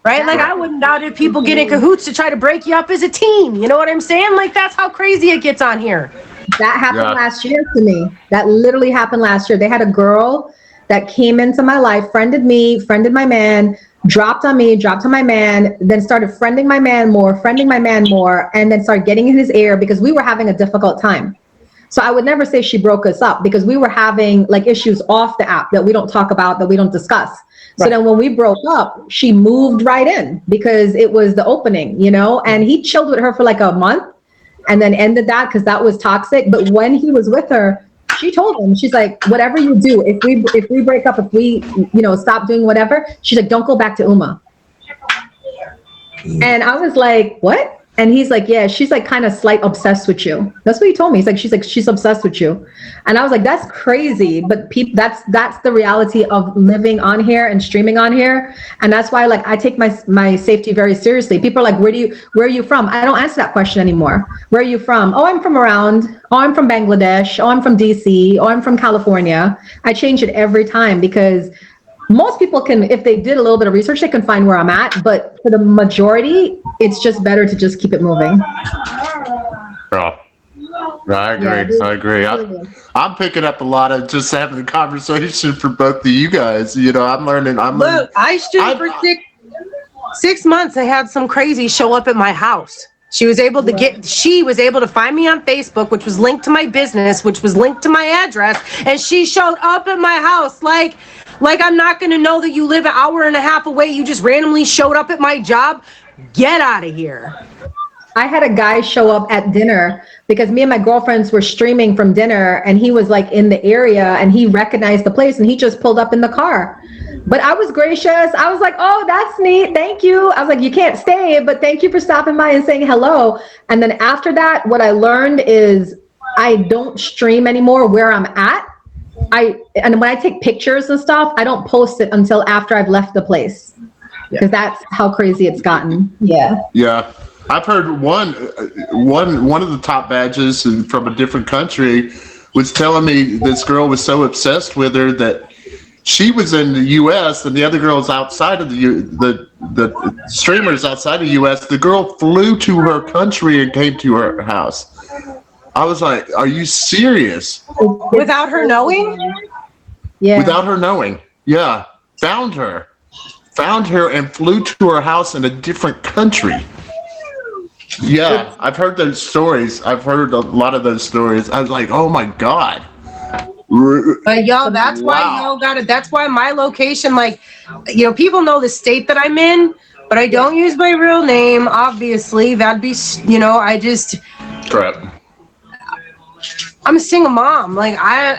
Right? Like, I wouldn't doubt if people get in cahoots to try to break you up as a team. You know what I'm saying? Like, that's how crazy it gets on here. That happened last year to me. That literally happened last year. They had a girl that came into my life, friended me, friended my man, dropped on me, dropped on my man, then started friending my man more, and then started getting in his ear because we were having a difficult time. So I would never say she broke us up, because we were having like issues off the app that we don't talk about, that we don't discuss. So then when we broke up, she moved right in because it was the opening, and he chilled with her for like a month and then ended that because that was toxic. But when he was with her, she told him, she's like, whatever you do, if we break up, if we, stop doing whatever, she's like, don't go back to Uma. And I was like, what? And he's like, yeah, she's like kind of slight obsessed with you. That's what he told me. He's like, she's obsessed with you. And I was like, that's crazy. But that's the reality of living on here and streaming on here. And that's why like I take my safety very seriously. People are like, where are you from? I don't answer that question anymore. Where are you from? Oh, I'm from around. Oh, I'm from Bangladesh. Oh, I'm from DC. Oh, I'm from California. I change it every time because most people can, if they did a little bit of research, they can find where I'm at. But for the majority, it's just better to just keep it moving. I agree. I agree. I'm picking up a lot of just having a conversation for both of you guys. I'm learning. Look, I streamed for 6 months. I had some crazy show up at my house. She was able to find me on Facebook, which was linked to my business, which was linked to my address. And she showed up at my house like I'm not going to know that you live an hour and a half away. You just randomly showed up at my job. Get out of here. I had a guy show up at dinner because me and my girlfriends were streaming from dinner, and he was like in the area and he recognized the place and he just pulled up in the car. But I was gracious. I was like, oh, that's neat. Thank you. I was like, you can't stay, but thank you for stopping by and saying hello. And then after that, what I learned is I don't stream anymore where I'm at. And when I take pictures and stuff, I don't post it until after I've left the place, because that's how crazy it's gotten. Yeah. I've heard one of the top badges from a different country was telling me this girl was so obsessed with her that she was in the U.S. and the other girls outside of the streamers outside of the U.S. The girl flew to her country and came to her house. I was like, are you serious? Without her knowing? Yeah. Without her knowing. Yeah. Found her. found her and flew to her house in a different country. Yeah, I've heard those stories. I've heard a lot of those stories. I was like, oh my God. But y'all, that's why y'all got it. That's why my location, like, people know the state that I'm in, but I don't use my real name. Obviously, that'd be, Crap. I'm a single mom. Like I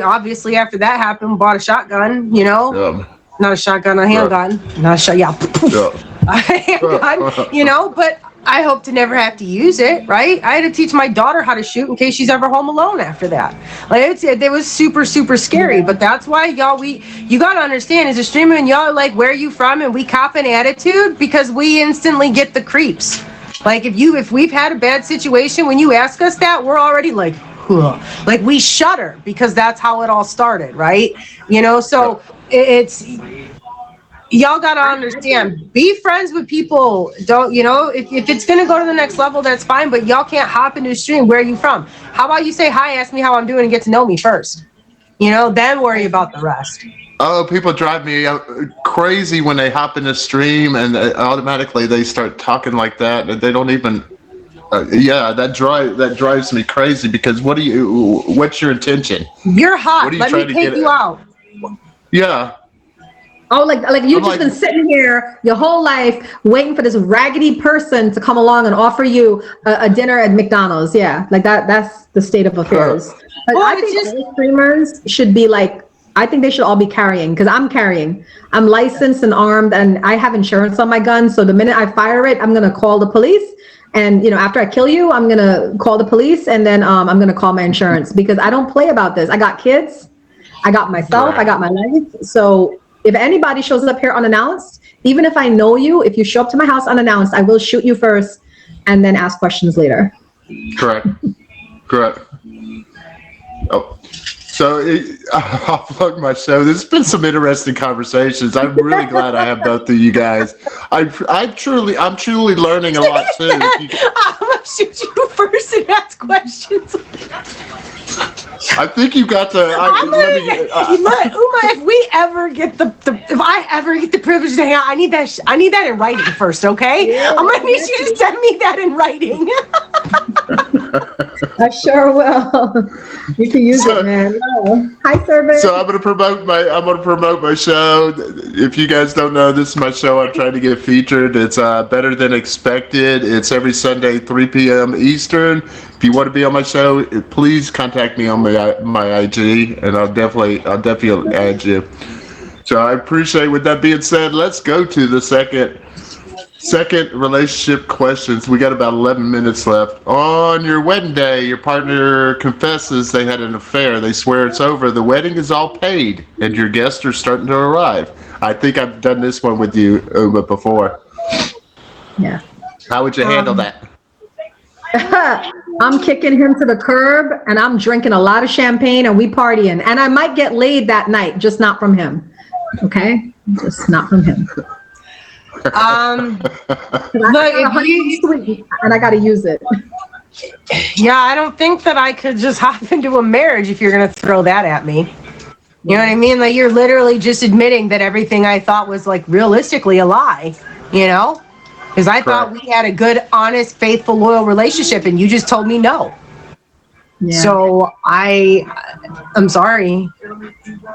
obviously after that happened, bought a shotgun. Not a shotgun, a handgun. Not a shot. Yeah. A handgun. But I hope to never have to use it, right? I had to teach my daughter how to shoot in case she's ever home alone after that. Like it was super, super scary. But that's why y'all, you gotta understand, as a streamer, and y'all are like, where are you from? And we cop an attitude because we instantly get the creeps. Like if we've had a bad situation, when you ask us that, we're already like, huh. Like we shudder because that's how it all started, right? So it's. Y'all gotta understand, be friends with people. Don't, if it's gonna go to the next level, that's fine, but y'all can't hop into a stream. Where are you from? How about you say hi, ask me how I'm doing, and get to know me first? Then worry about the rest. Oh, people drive me crazy when they hop in the stream and automatically they start talking like that, and they don't even. That drives me crazy because what's your intention? You're hot. Let me take you out. Yeah. Oh, like you've just been sitting here your whole life waiting for this raggedy person to come along and offer you a dinner at McDonald's. Yeah, like that's the state of affairs. But I think all streamers should be like, I think they should all be carrying, because I'm carrying. I'm licensed and armed, and I have insurance on my gun. So the minute I fire it, I'm going to call the police. And, after I kill you, I'm going to call the police, and then I'm going to call my insurance, because I don't play about this. I got kids. I got myself. I got my life. So if anybody shows up here unannounced, even if I know you, if you show up to my house unannounced, I will shoot you first and then ask questions later. Correct. Oh, so I'll plug my show. There's been some interesting conversations. I'm really glad I have both of you guys. I'm truly learning a lot too. I'm gonna shoot you first and ask questions. I think you got the. Uma, if we ever get if I ever get the privilege to hang out, I need that in writing first, okay? Yeah, I'm gonna need you to send me that in writing. I sure will. You can use it, man. Oh. Hi, Servant. So I'm gonna promote my show. If you guys don't know, this is my show. I'm trying to get featured. It's Better Than Expected. It's every Sunday, 3 p.m. Eastern. If you want to be on my show, please contact me on my IG, and I'll definitely add you. So I appreciate. With that being said, let's go to the second relationship questions. We got about 11 minutes left. On your wedding day, your partner confesses they had an affair. They swear it's over. The wedding is all paid, and your guests are starting to arrive. I think I've done this one with you, Uma, before. Yeah. How would you handle that? I'm kicking him to the curb, and I'm drinking a lot of champagne, and we partying. And I might get laid that night, just not from him. Okay? Just not from him. Look, and I got to use it. Yeah, I don't think that I could just hop into a marriage if you're going to throw that at me. You know what I mean? Like, you're literally just admitting that everything I thought was, like, realistically a lie, Because I thought we had a good, honest, faithful, loyal relationship, and you just told me no. Yeah. So I'm sorry.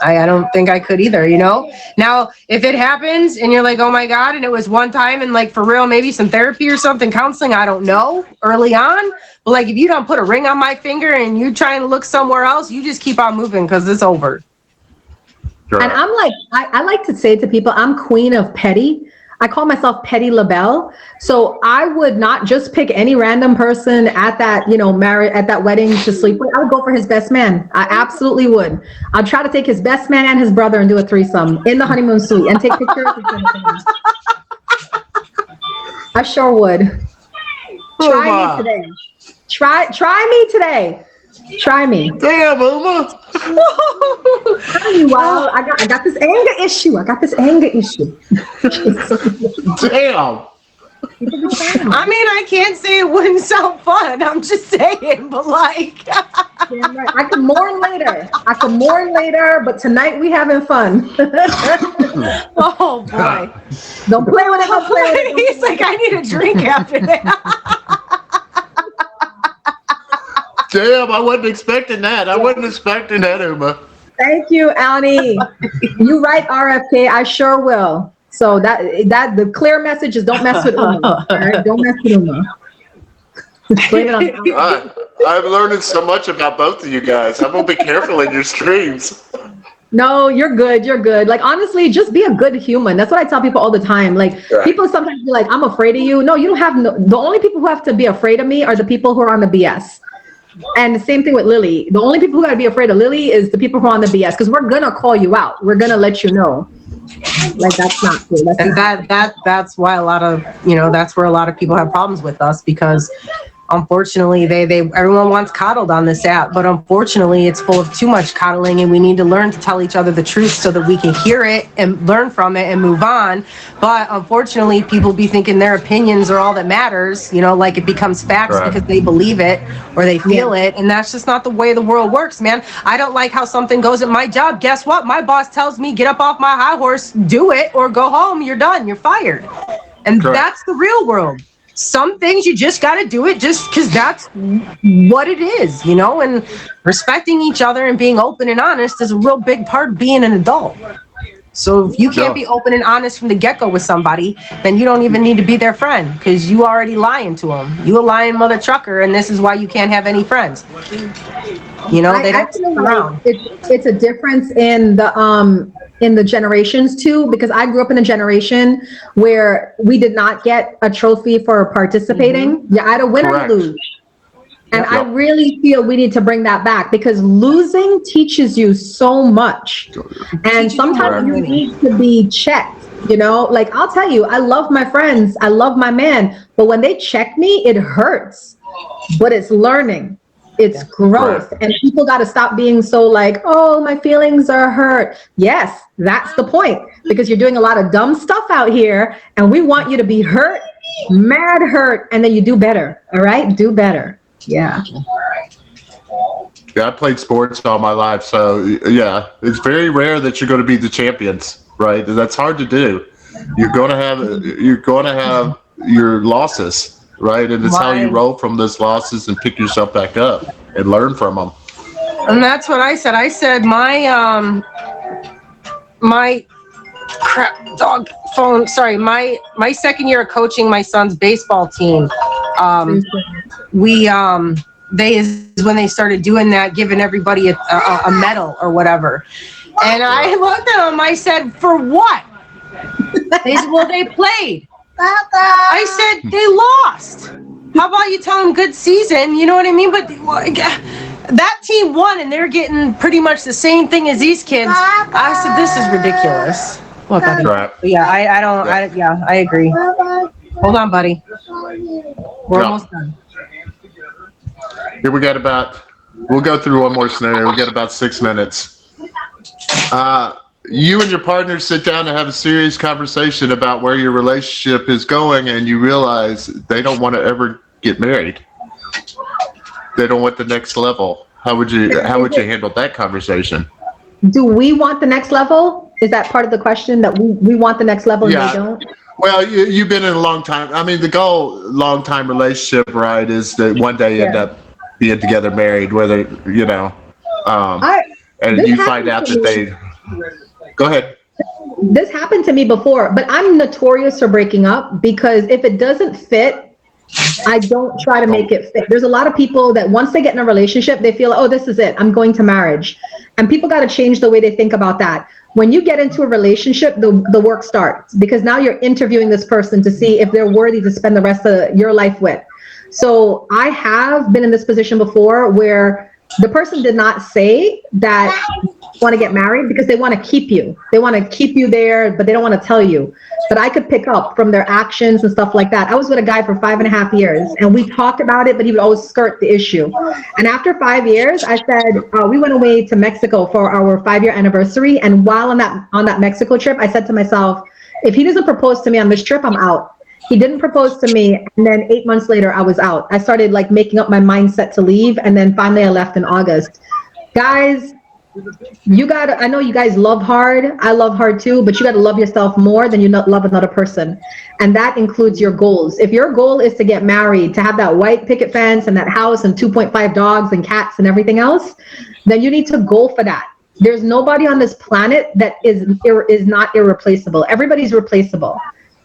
I don't think I could either, Now, if it happens and you're like, oh my God, and it was one time and like for real, maybe some therapy or something, counseling, I don't know, early on. But like if you don't put a ring on my finger and you're trying to look somewhere else, you just keep on moving because it's over. Sure. And I'm like, I like to say to people, I'm queen of petty. I call myself Petty LaBelle. So I would not just pick any random person at that, at that wedding to sleep with. I would go for his best man. I absolutely would. I'd try to take his best man and his brother and do a threesome in the honeymoon suite and take pictures. I sure would. Try me today. Try me today. Try me. Damn, Uma. Well, I got this anger issue. Damn. I mean, I can't say it wouldn't sound fun. I'm just saying, but like. Damn right. I can mourn later, but tonight we having fun. Well, Don't play with it. Don't play with it. He's like, I need a drink after that. Damn, I wasn't expecting that. I wasn't expecting that, Uma. Thank you, Annie. You right, RFK. I sure will. So that the clear message is don't mess with Uma. All right? Don't mess with Uma. Blame it on I'm learning so much about both of you guys. I'm gonna be careful in your streams. No, you're good. You're good. Like, honestly, just be a good human. That's what I tell people all the time. Like, people sometimes be like, I'm afraid of you. No, you don't have the only people who have to be afraid of me are the people who are on the BS. And the same thing with Lily. The only people who gotta be afraid of Lily is the people who are on the BS, because we're gonna call you out. We're gonna let you know. Like, that's not cool. That's why that's where a lot of people have problems with us, because unfortunately everyone wants coddled on this app, but unfortunately it's full of too much coddling, and we need to learn to tell each other the truth so that we can hear it and learn from it and move on. But unfortunately, people be thinking their opinions are all that matters, like it becomes facts because they believe it or they feel it, and that's just not the way the world works, man. I don't like how something goes at my job. Guess what? My boss tells me, get up off my high horse, do it, or go home. You're done. You're fired. And that's the real world. Some things you just got to do it just because that's what it is, and respecting each other and being open and honest is a real big part of being an adult. So if you can't be open and honest from the get-go with somebody, then you don't even need to be their friend, because you already lying to them. You a lying mother trucker, and this is why you can't have any friends. They don't stick around. It's a difference in the generations too, because I grew up in a generation where we did not get a trophy for participating. Mm-hmm. You either win or lose. And I really feel we need to bring that back, because losing teaches you so much. And sometimes you need to be checked, like, I'll tell you, I love my friends. I love my man. But when they check me, it hurts, but it's learning. It's growth. And people got to stop being so like, oh, my feelings are hurt. Yes, that's the point, because you're doing a lot of dumb stuff out here, and we want you to be hurt, mad hurt, and then you do better. All right? Do better. Yeah. Yeah, I played sports all my life, so yeah, it's very rare that you're going to be the champions, right? That's hard to do. You're going to have your losses, right? And it's how you roll from those losses and pick yourself back up and learn from them. And that's what I said. I said my second year of coaching my son's baseball team, is when they started doing that, giving everybody a medal or whatever. And I looked at them, I said, for what? They said, well, they played. I said, they lost. How about you tell them good season? You know what I mean? But that team won, and they're getting pretty much the same thing as these kids. I said, this is ridiculous. Look, yeah, I agree. Hold on, buddy. We're almost done. Here we'll go through one more scenario. We got about 6 minutes. You and your partner sit down and have a serious conversation about where your relationship is going, and you realize they don't want to ever get married. They don't want the next level. How would you handle that conversation? Do we want the next level? Is that part of the question, that we want the next level and they don't? Well, you've been in a long time. I mean, the goal, long time relationship, right, is that one day you end up being together, married, whether, and you find out that they, go ahead. This happened to me before, but I'm notorious for breaking up, because if it doesn't fit, I don't try to make it fit. There's a lot of people that once they get in a relationship, they feel, oh, this is it, I'm going to marriage. And people got to change the way they think about that. When you get into a relationship, the work starts, because now you're interviewing this person to see if they're worthy to spend the rest of your life with. So I have been in this position before where the person did not say that want to get married, because they want to keep you. They want to keep you there, but they don't want to tell you. But I could pick up from their actions and stuff like that. I was with a guy for 5.5 years, and we talked about it, but he would always skirt the issue. And after 5 years, I said, we went away to Mexico for our 5-year anniversary. And while on that Mexico trip, I said to myself, if he doesn't propose to me on this trip, I'm out. He didn't propose to me, and then 8 months later, I was out. I started making up my mindset to leave, and then finally I left in August. Guys, I know you guys love hard. I love hard too, but you got to love yourself more than you love another person. And that includes your goals. If your goal is to get married, to have that white picket fence and that house and 2.5 dogs and cats and everything else, then you need to go for that. There's nobody on this planet that is not irreplaceable. Everybody's replaceable.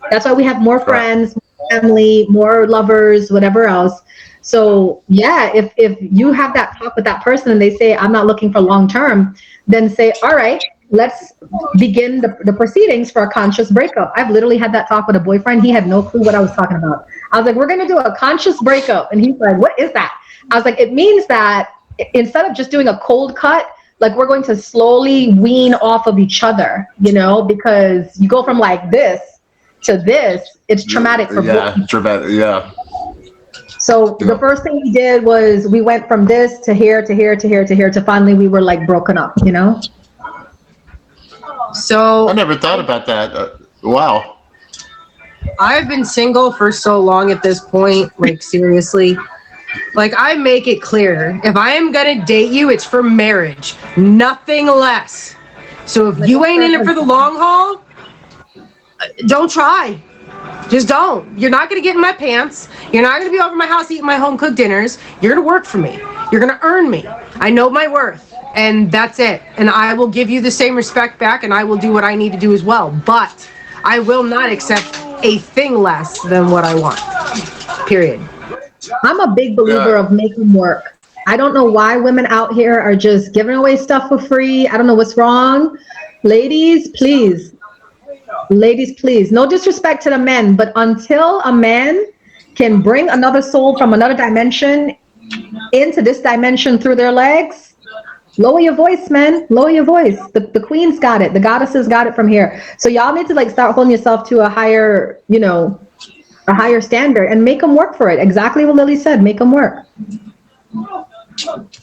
That's why we have more friends, more family, more lovers, whatever else. So yeah, if you have that talk with that person and they say, I'm not looking for long term, then say, all right, let's begin the proceedings for a conscious breakup. I've literally had that talk with a boyfriend. He had no clue what I was talking about. I was like, we're going to do a conscious breakup. And he's like, what is that? I was like, it means that instead of just doing a cold cut, like we're going to slowly wean off of each other, you know, because you go from like this to this, it's traumatic for both. Yeah, traumatic. Yeah. So the first thing we did was we went from this to here to here to here to here to finally we were like broken up, you know? So I never thought about that. Wow. I've been single for so long at this point, like seriously. Like I make it clear, if I am gonna date you, it's for marriage, nothing less. So if you ain't in it for the long haul, don't try. Just don't. You're not going to get in my pants. You're not going to be over my house eating my home cooked dinners. You're going to work for me. You're going to earn me. I know my worth. And that's it. And I will give you the same respect back and I will do what I need to do as well. But I will not accept a thing less than what I want. Period. I'm a big believer of making work. I don't know why women out here are just giving away stuff for free. I don't know what's wrong. Ladies, please. Ladies, please. No disrespect to the men, but until a man can bring another soul from another dimension into this dimension through their legs, lower your voice, man. Lower your voice. The queen's got it. The goddesses got it from here. So y'all need to like start holding yourself to a higher, you know, a higher standard and make them work for it. Exactly what Lily said. Make them work.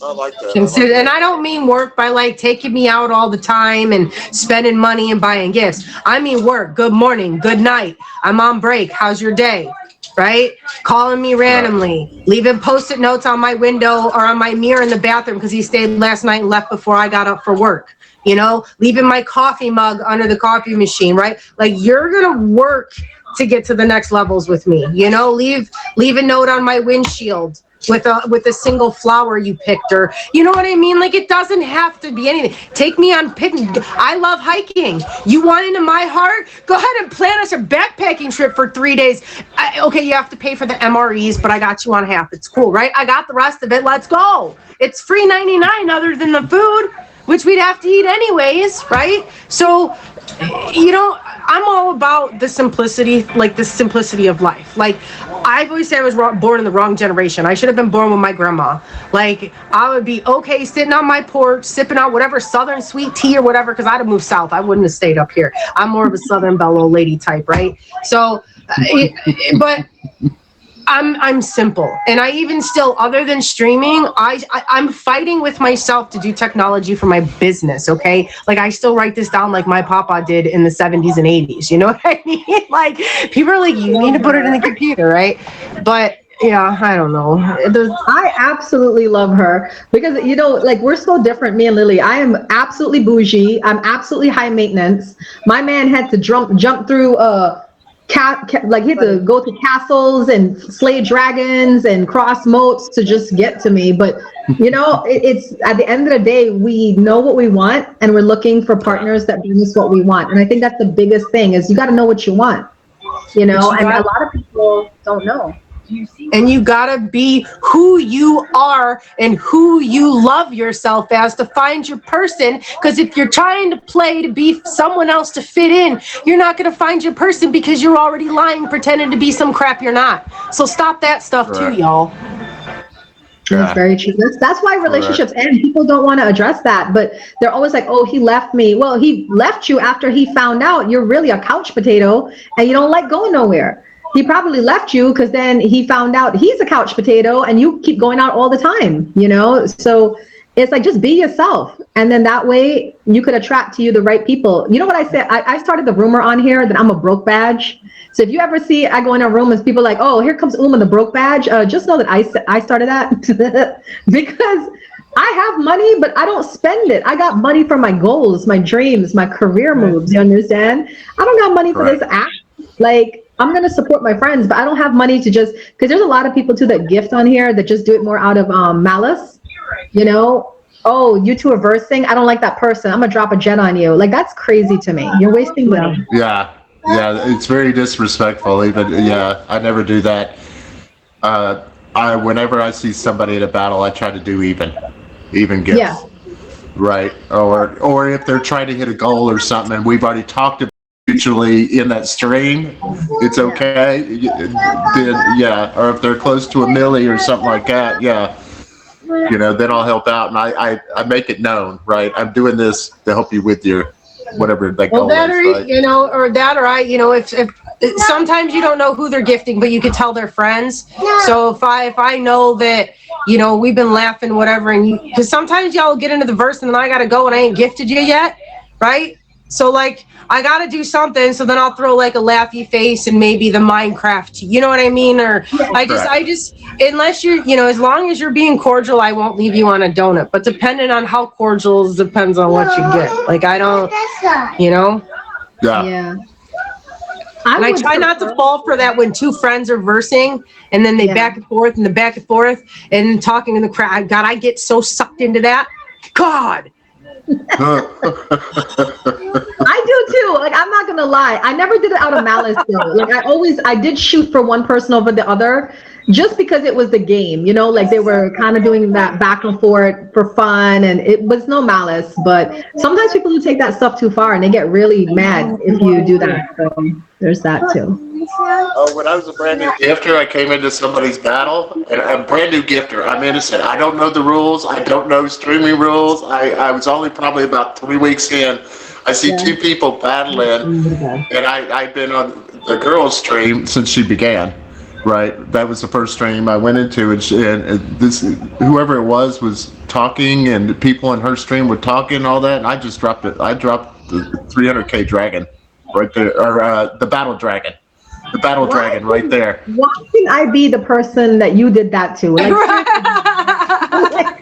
I like that. And I don't mean work by like taking me out all the time and spending money and buying gifts. I mean work. Good morning, good night. I'm on break. How's your day? Right? Calling me randomly, leaving post-it notes on my window or on my mirror in the bathroom because he stayed last night and left before I got up for work. You know, leaving my coffee mug under the coffee machine, right? Like you're gonna work to get to the next levels with me. You know, leave a note on my windshield with a single flower you picked, or you know what I mean? Like it doesn't have to be anything. Take me on picnic. I love hiking. You want into my heart? Go ahead and plan us a backpacking trip for 3 days. Okay, you have to pay for the MREs, but I got you on half. It's cool, right? I got the rest of it. Let's go. It's free 99 other than the food, which we'd have to eat anyways, right? So, you know, I'm all about the simplicity, like the simplicity of life. Like I've always said I was born in the wrong generation. I should have been born with my grandma. Like I would be okay sitting on my porch, sipping out whatever Southern sweet tea or whatever, because I'd have moved south. I wouldn't have stayed up here. I'm more of a Southern belle old lady type, right? So, but I'm simple, and I even still, other than streaming, I'm fighting with myself to do technology for my business. Okay, like I still write this down like my papa did in the 70s and 80s. You know what I mean? Like people are like, you need to put it in the computer, right? But yeah, I don't know. I absolutely love her because, you know, like we're so different, me and Lily. I am absolutely bougie. I'm absolutely high maintenance. My man had to jump through like he had to go to castles and slay dragons and cross moats to just get to me. But you know, it's at the end of the day, we know what we want and we're looking for partners that bring us what we want. And I think that's the biggest thing is you got to know what you want, you know, and a lot of people don't know. And you gotta be who you are and who you love yourself as to find your person. Because if you're trying to play to be someone else to fit in, you're not gonna find your person because you're already lying, pretending to be some crap you're not. So stop that stuff too, y'all. That's very true. That's why relationships end. People don't want to address that, but they're always like, oh, he left me. Well, he left you after he found out you're really a couch potato and you don't like going nowhere. He probably left you because then he found out he's a couch potato and you keep going out all the time, you know? So it's like, just be yourself. And then that way you could attract to you the right people. You know what I said? I started the rumor on here that I'm a broke badge. So if you ever see, I go in a room and people are like, oh, here comes the broke badge. Just know that I started that because I have money, but I don't spend it. I got money for my goals, my dreams, my career moves. You understand? I don't got money for this act. Like, I'm going to support my friends, but I don't have money to just, because there's a lot of people too that gift on here that just do it more out of malice. You know, oh, you two are versing. I don't like that person. I'm going to drop a jet on you. Like, that's crazy to me. You're wasting money. Yeah. Yeah. It's very disrespectful. Even, yeah, I never do that. Whenever I see somebody in a battle, I try to do even gifts. Yeah. Right. Or if they're trying to hit a goal or something and we've already talked about mutually in that stream, it's okay. Then, yeah. Or if they're close to a milli or something like that, yeah. You know, then I'll help out and I make it known, right? I'm doing this to help you with your whatever that goal that is, or right? you know, or that or I, you know, if sometimes you don't know who they're gifting, but you can tell they're friends. So if I know that, you know, we've been laughing, whatever, and because sometimes y'all get into the verse and then I gotta go and I ain't gifted you yet, right? So like I gotta do something, so then I'll throw like a laughy face and maybe the Minecraft, you know what I mean? Or I just unless you're, you know, as long as you're being cordial, I won't leave you on a donut. But depending on how cordial depends on what you get. Like I don't, you know. Yeah. And I try not to fall for that when two friends are versing and then they back and forth and talking in the crowd. God, I get so sucked into that. God. I do too. Like, I'm not gonna lie. I never did it out of malice though. Like I did shoot for one person over the other just because it was the game, you know, like they were kind of doing that back and forth for fun and it was no malice, but sometimes people do take that stuff too far and they get really mad if you do that. So there's that too. Oh, when I was a brand new gifter, I came into somebody's battle, and I'm a brand new gifter. I'm innocent. I don't know the rules. I don't know streaming rules. I was only probably about 3 weeks in. I see two people battling, and I've been on the girl's stream since she began. Right, that was the first stream I went into, and this whoever it was talking, and people in her stream were talking and all that, and I just dropped it. I dropped the 300k dragon right there, or the battle dragon. The battle dragon right there. Why can I be the person that you did that to? Like,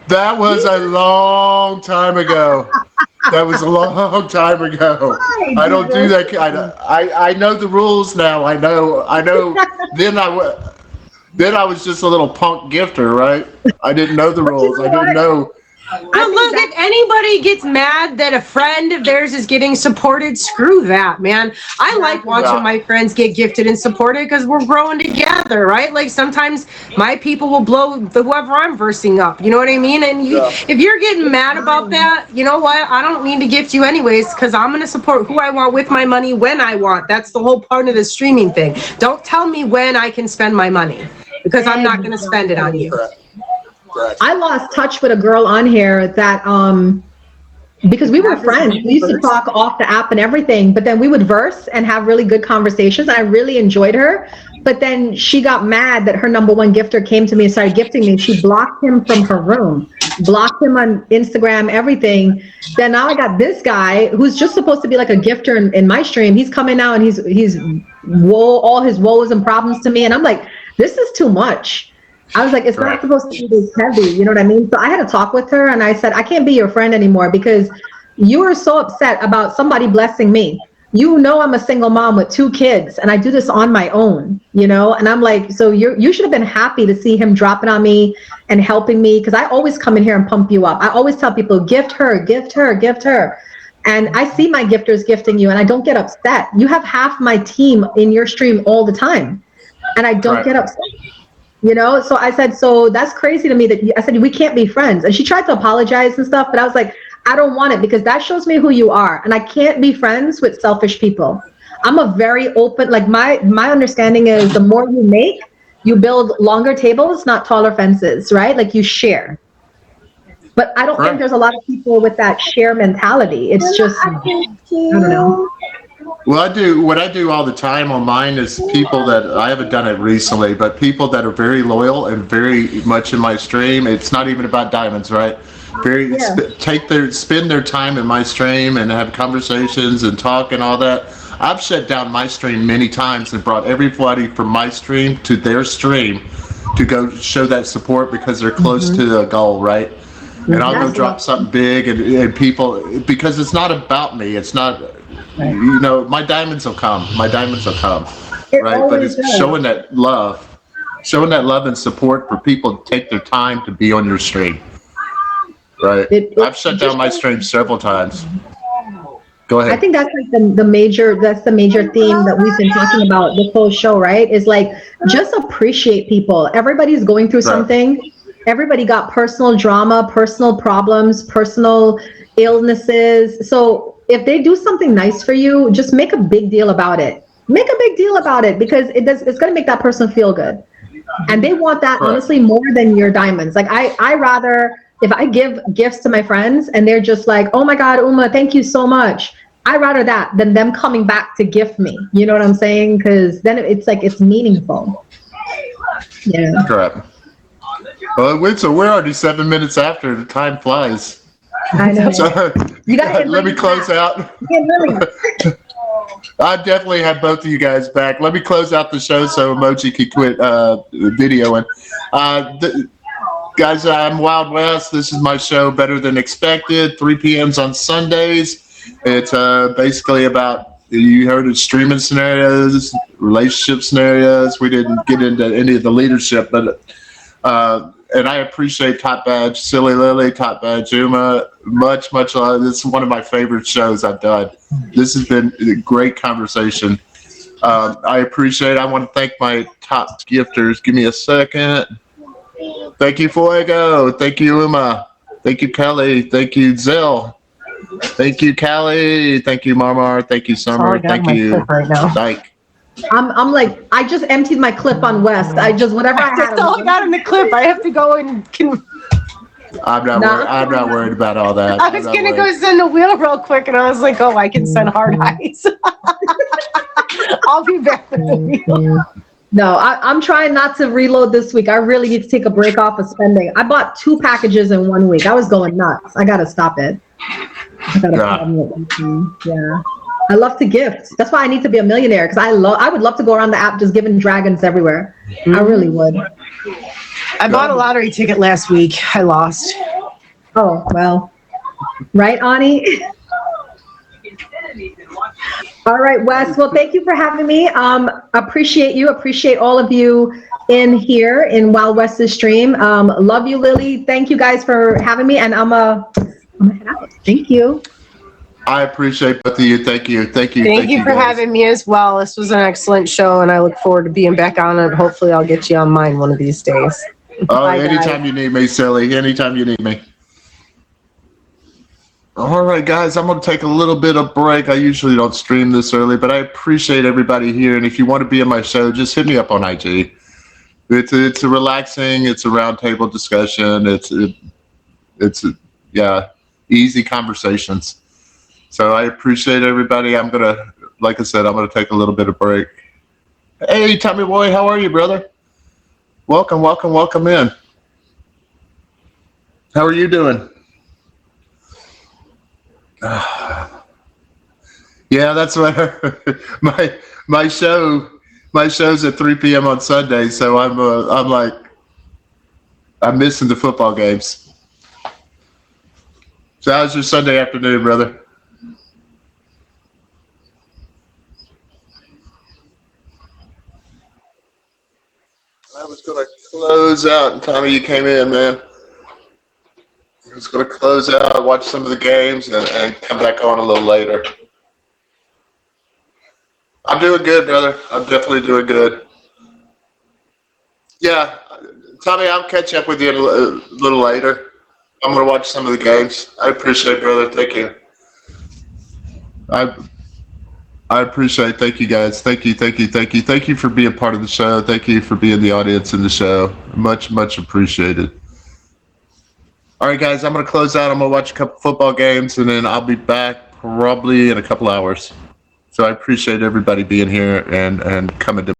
that was a long time ago. That was a long time ago. I don't do that. I know the rules now. I know. Then I was just a little punk gifter, right? I didn't know the rules. I didn't know. But look, if anybody gets mad that a friend of theirs is getting supported, screw that, man. I like watching my friends get gifted and supported because we're growing together, right? Like sometimes my people will blow whoever I'm versing up, you know what I mean? And if you're getting mad about that, you know what? I don't need to gift you anyways because I'm going to support who I want with my money when I want. That's the whole part of the streaming thing. Don't tell me when I can spend my money because I'm not going to spend it on you. I lost touch with a girl on here that because we were friends. We used to talk off the app and everything, but then we would verse and have really good conversations. I really enjoyed her. But then she got mad that her number one gifter came to me and started gifting me. She blocked him from her room, blocked him on Instagram, everything. Then now I got this guy who's just supposed to be like a gifter in my stream. He's coming out and he's all his woes and problems to me. And I'm like, this is too much. I was like, it's not supposed to be this heavy, you know what I mean? So I had to talk with her and I said, I can't be your friend anymore because you are so upset about somebody blessing me. You know, I'm a single mom with 2 kids and I do this on my own, you know? And I'm like, so you should have been happy to see him dropping on me and helping me because I always come in here and pump you up. I always tell people, gift her, gift her, gift her. And I see my gifters gifting you and I don't get upset. You have half my team in your stream all the time and I don't get upset. You know, so I said, so that's crazy to me that I said, we can't be friends. And she tried to apologize and stuff, but I was like, I don't want it because that shows me who you are. And I can't be friends with selfish people. I'm a very open, like my understanding is the more you make, you build longer tables, not taller fences, right? Like you share. But I don't think there's a lot of people with that share mentality. It's just, I don't know. Well, what I do all the time on mine is people that, I haven't done it recently, but people that are very loyal and very much in my stream. It's not even about diamonds, right? Spend their time in my stream and have conversations and talk and all that. I've shut down my stream many times and brought everybody from my stream to their stream to go show that support because they're close to the goal, right? And I'll go That's drop what- something big, and people, because it's not about me. It's not, you know, my diamonds will come. My diamonds will come, It right? But always it's does. showing that love and support for people to take their time to be on your stream, right? I've shut down my stream several times. Go ahead. I think that's like the major theme that we've been talking about this whole show, right? Is like just appreciate people. Everybody's going through Right. something. Everybody got personal drama, personal problems, personal illnesses. So if they do something nice for you, just make a big deal about it. Make a big deal about it because it's going to make that person feel good. And they want that Correct. honestly more than your diamonds. Like I rather, if I give gifts to my friends and they're just like, oh my God, Uma, thank you so much. I'd rather that than them coming back to gift me. You know what I'm saying? Because then it's like, it's meaningful. Yeah. Correct. Well, wait, so we're already 7 minutes after. The time flies. I know. So You gotta let me invite close back. out. Yeah, really. I definitely have both of you guys back. Let me close out the show so Emoji can quit videoing. Guys, I'm Wild West. This is my show, Better Than Expected, 3 p.m.s on Sundays. It's basically about, you heard of streaming scenarios, relationship scenarios. We didn't get into any of the leadership, but and I appreciate Top Badge, Silly Lily, Top Badge, Uma, much love. This is one of my favorite shows I've done. This has been a great conversation. I appreciate it. I want to thank my top gifters. Give me a second. Thank you, Fuego. Thank you, Uma. Thank you, Kelly. Thank you, Zell. Thank you, Callie. Thank you, Marmar. Thank you, That's all I Summer. got in Thank my you, clip right now. Dyke. I'm like, I just emptied my clip on West. I just, whatever I had. That's all I got in the clip. I have to go and I'm not worried about all that. I was gonna go send a wheel real quick, and I was like, "Oh, I can send hard eyes." I'll be back with the wheel. No, I'm trying not to reload this week. I really need to take a break off of spending. I bought 2 packages in 1 week. I was going nuts. I gotta stop it. I got a problem with it. Yeah. I love to gift. That's why I need to be a millionaire, because I would love to go around the app just giving dragons everywhere. I really would. I bought a lottery ticket last week. I lost. Oh, well. Right, Ani? All right, Wes. Well, thank you for having me. Appreciate you. Appreciate all of you in here in Wild West's stream. Love you, Lily. Thank you guys for having me. And I'm gonna head out. Thank you. I appreciate both of you. Thank you. Thank you for guys. having me as well. This was an excellent show, and I look forward to being back on it. Hopefully, I'll get you on mine one of these days. Oh, Bye, anytime guys. you need me, Silly. Anytime you need me. All right, guys, I'm going to take a little bit of break. I usually don't stream this early, but I appreciate everybody here. And if you want to be in my show, just hit me up on IG. It's a relaxing, it's a roundtable discussion. It's easy conversations. So I appreciate everybody. Like I said, I'm going to take a little bit of break. Hey, Tommy boy, how are you, brother? Welcome in. How are you doing? Yeah, that's what my show's at 3 p.m. on Sunday, so I'm missing the football games. So how's your Sunday afternoon, brother? I was going to close out, and Tommy, you came in, man. I was going to close out, watch some of the games, and come back on a little later. I'm doing good, brother. I'm definitely doing good. Yeah, Tommy, I'll catch up with you a little later. I'm going to watch some of the games. I appreciate it, brother. Thank you. I appreciate it. Thank you, guys. Thank you. Thank you for being part of the show. Thank you for being the audience in the show. Much appreciated. All right, guys, I'm going to close out. I'm going to watch a couple football games, and then I'll be back probably in a couple hours. So I appreciate everybody being here and coming to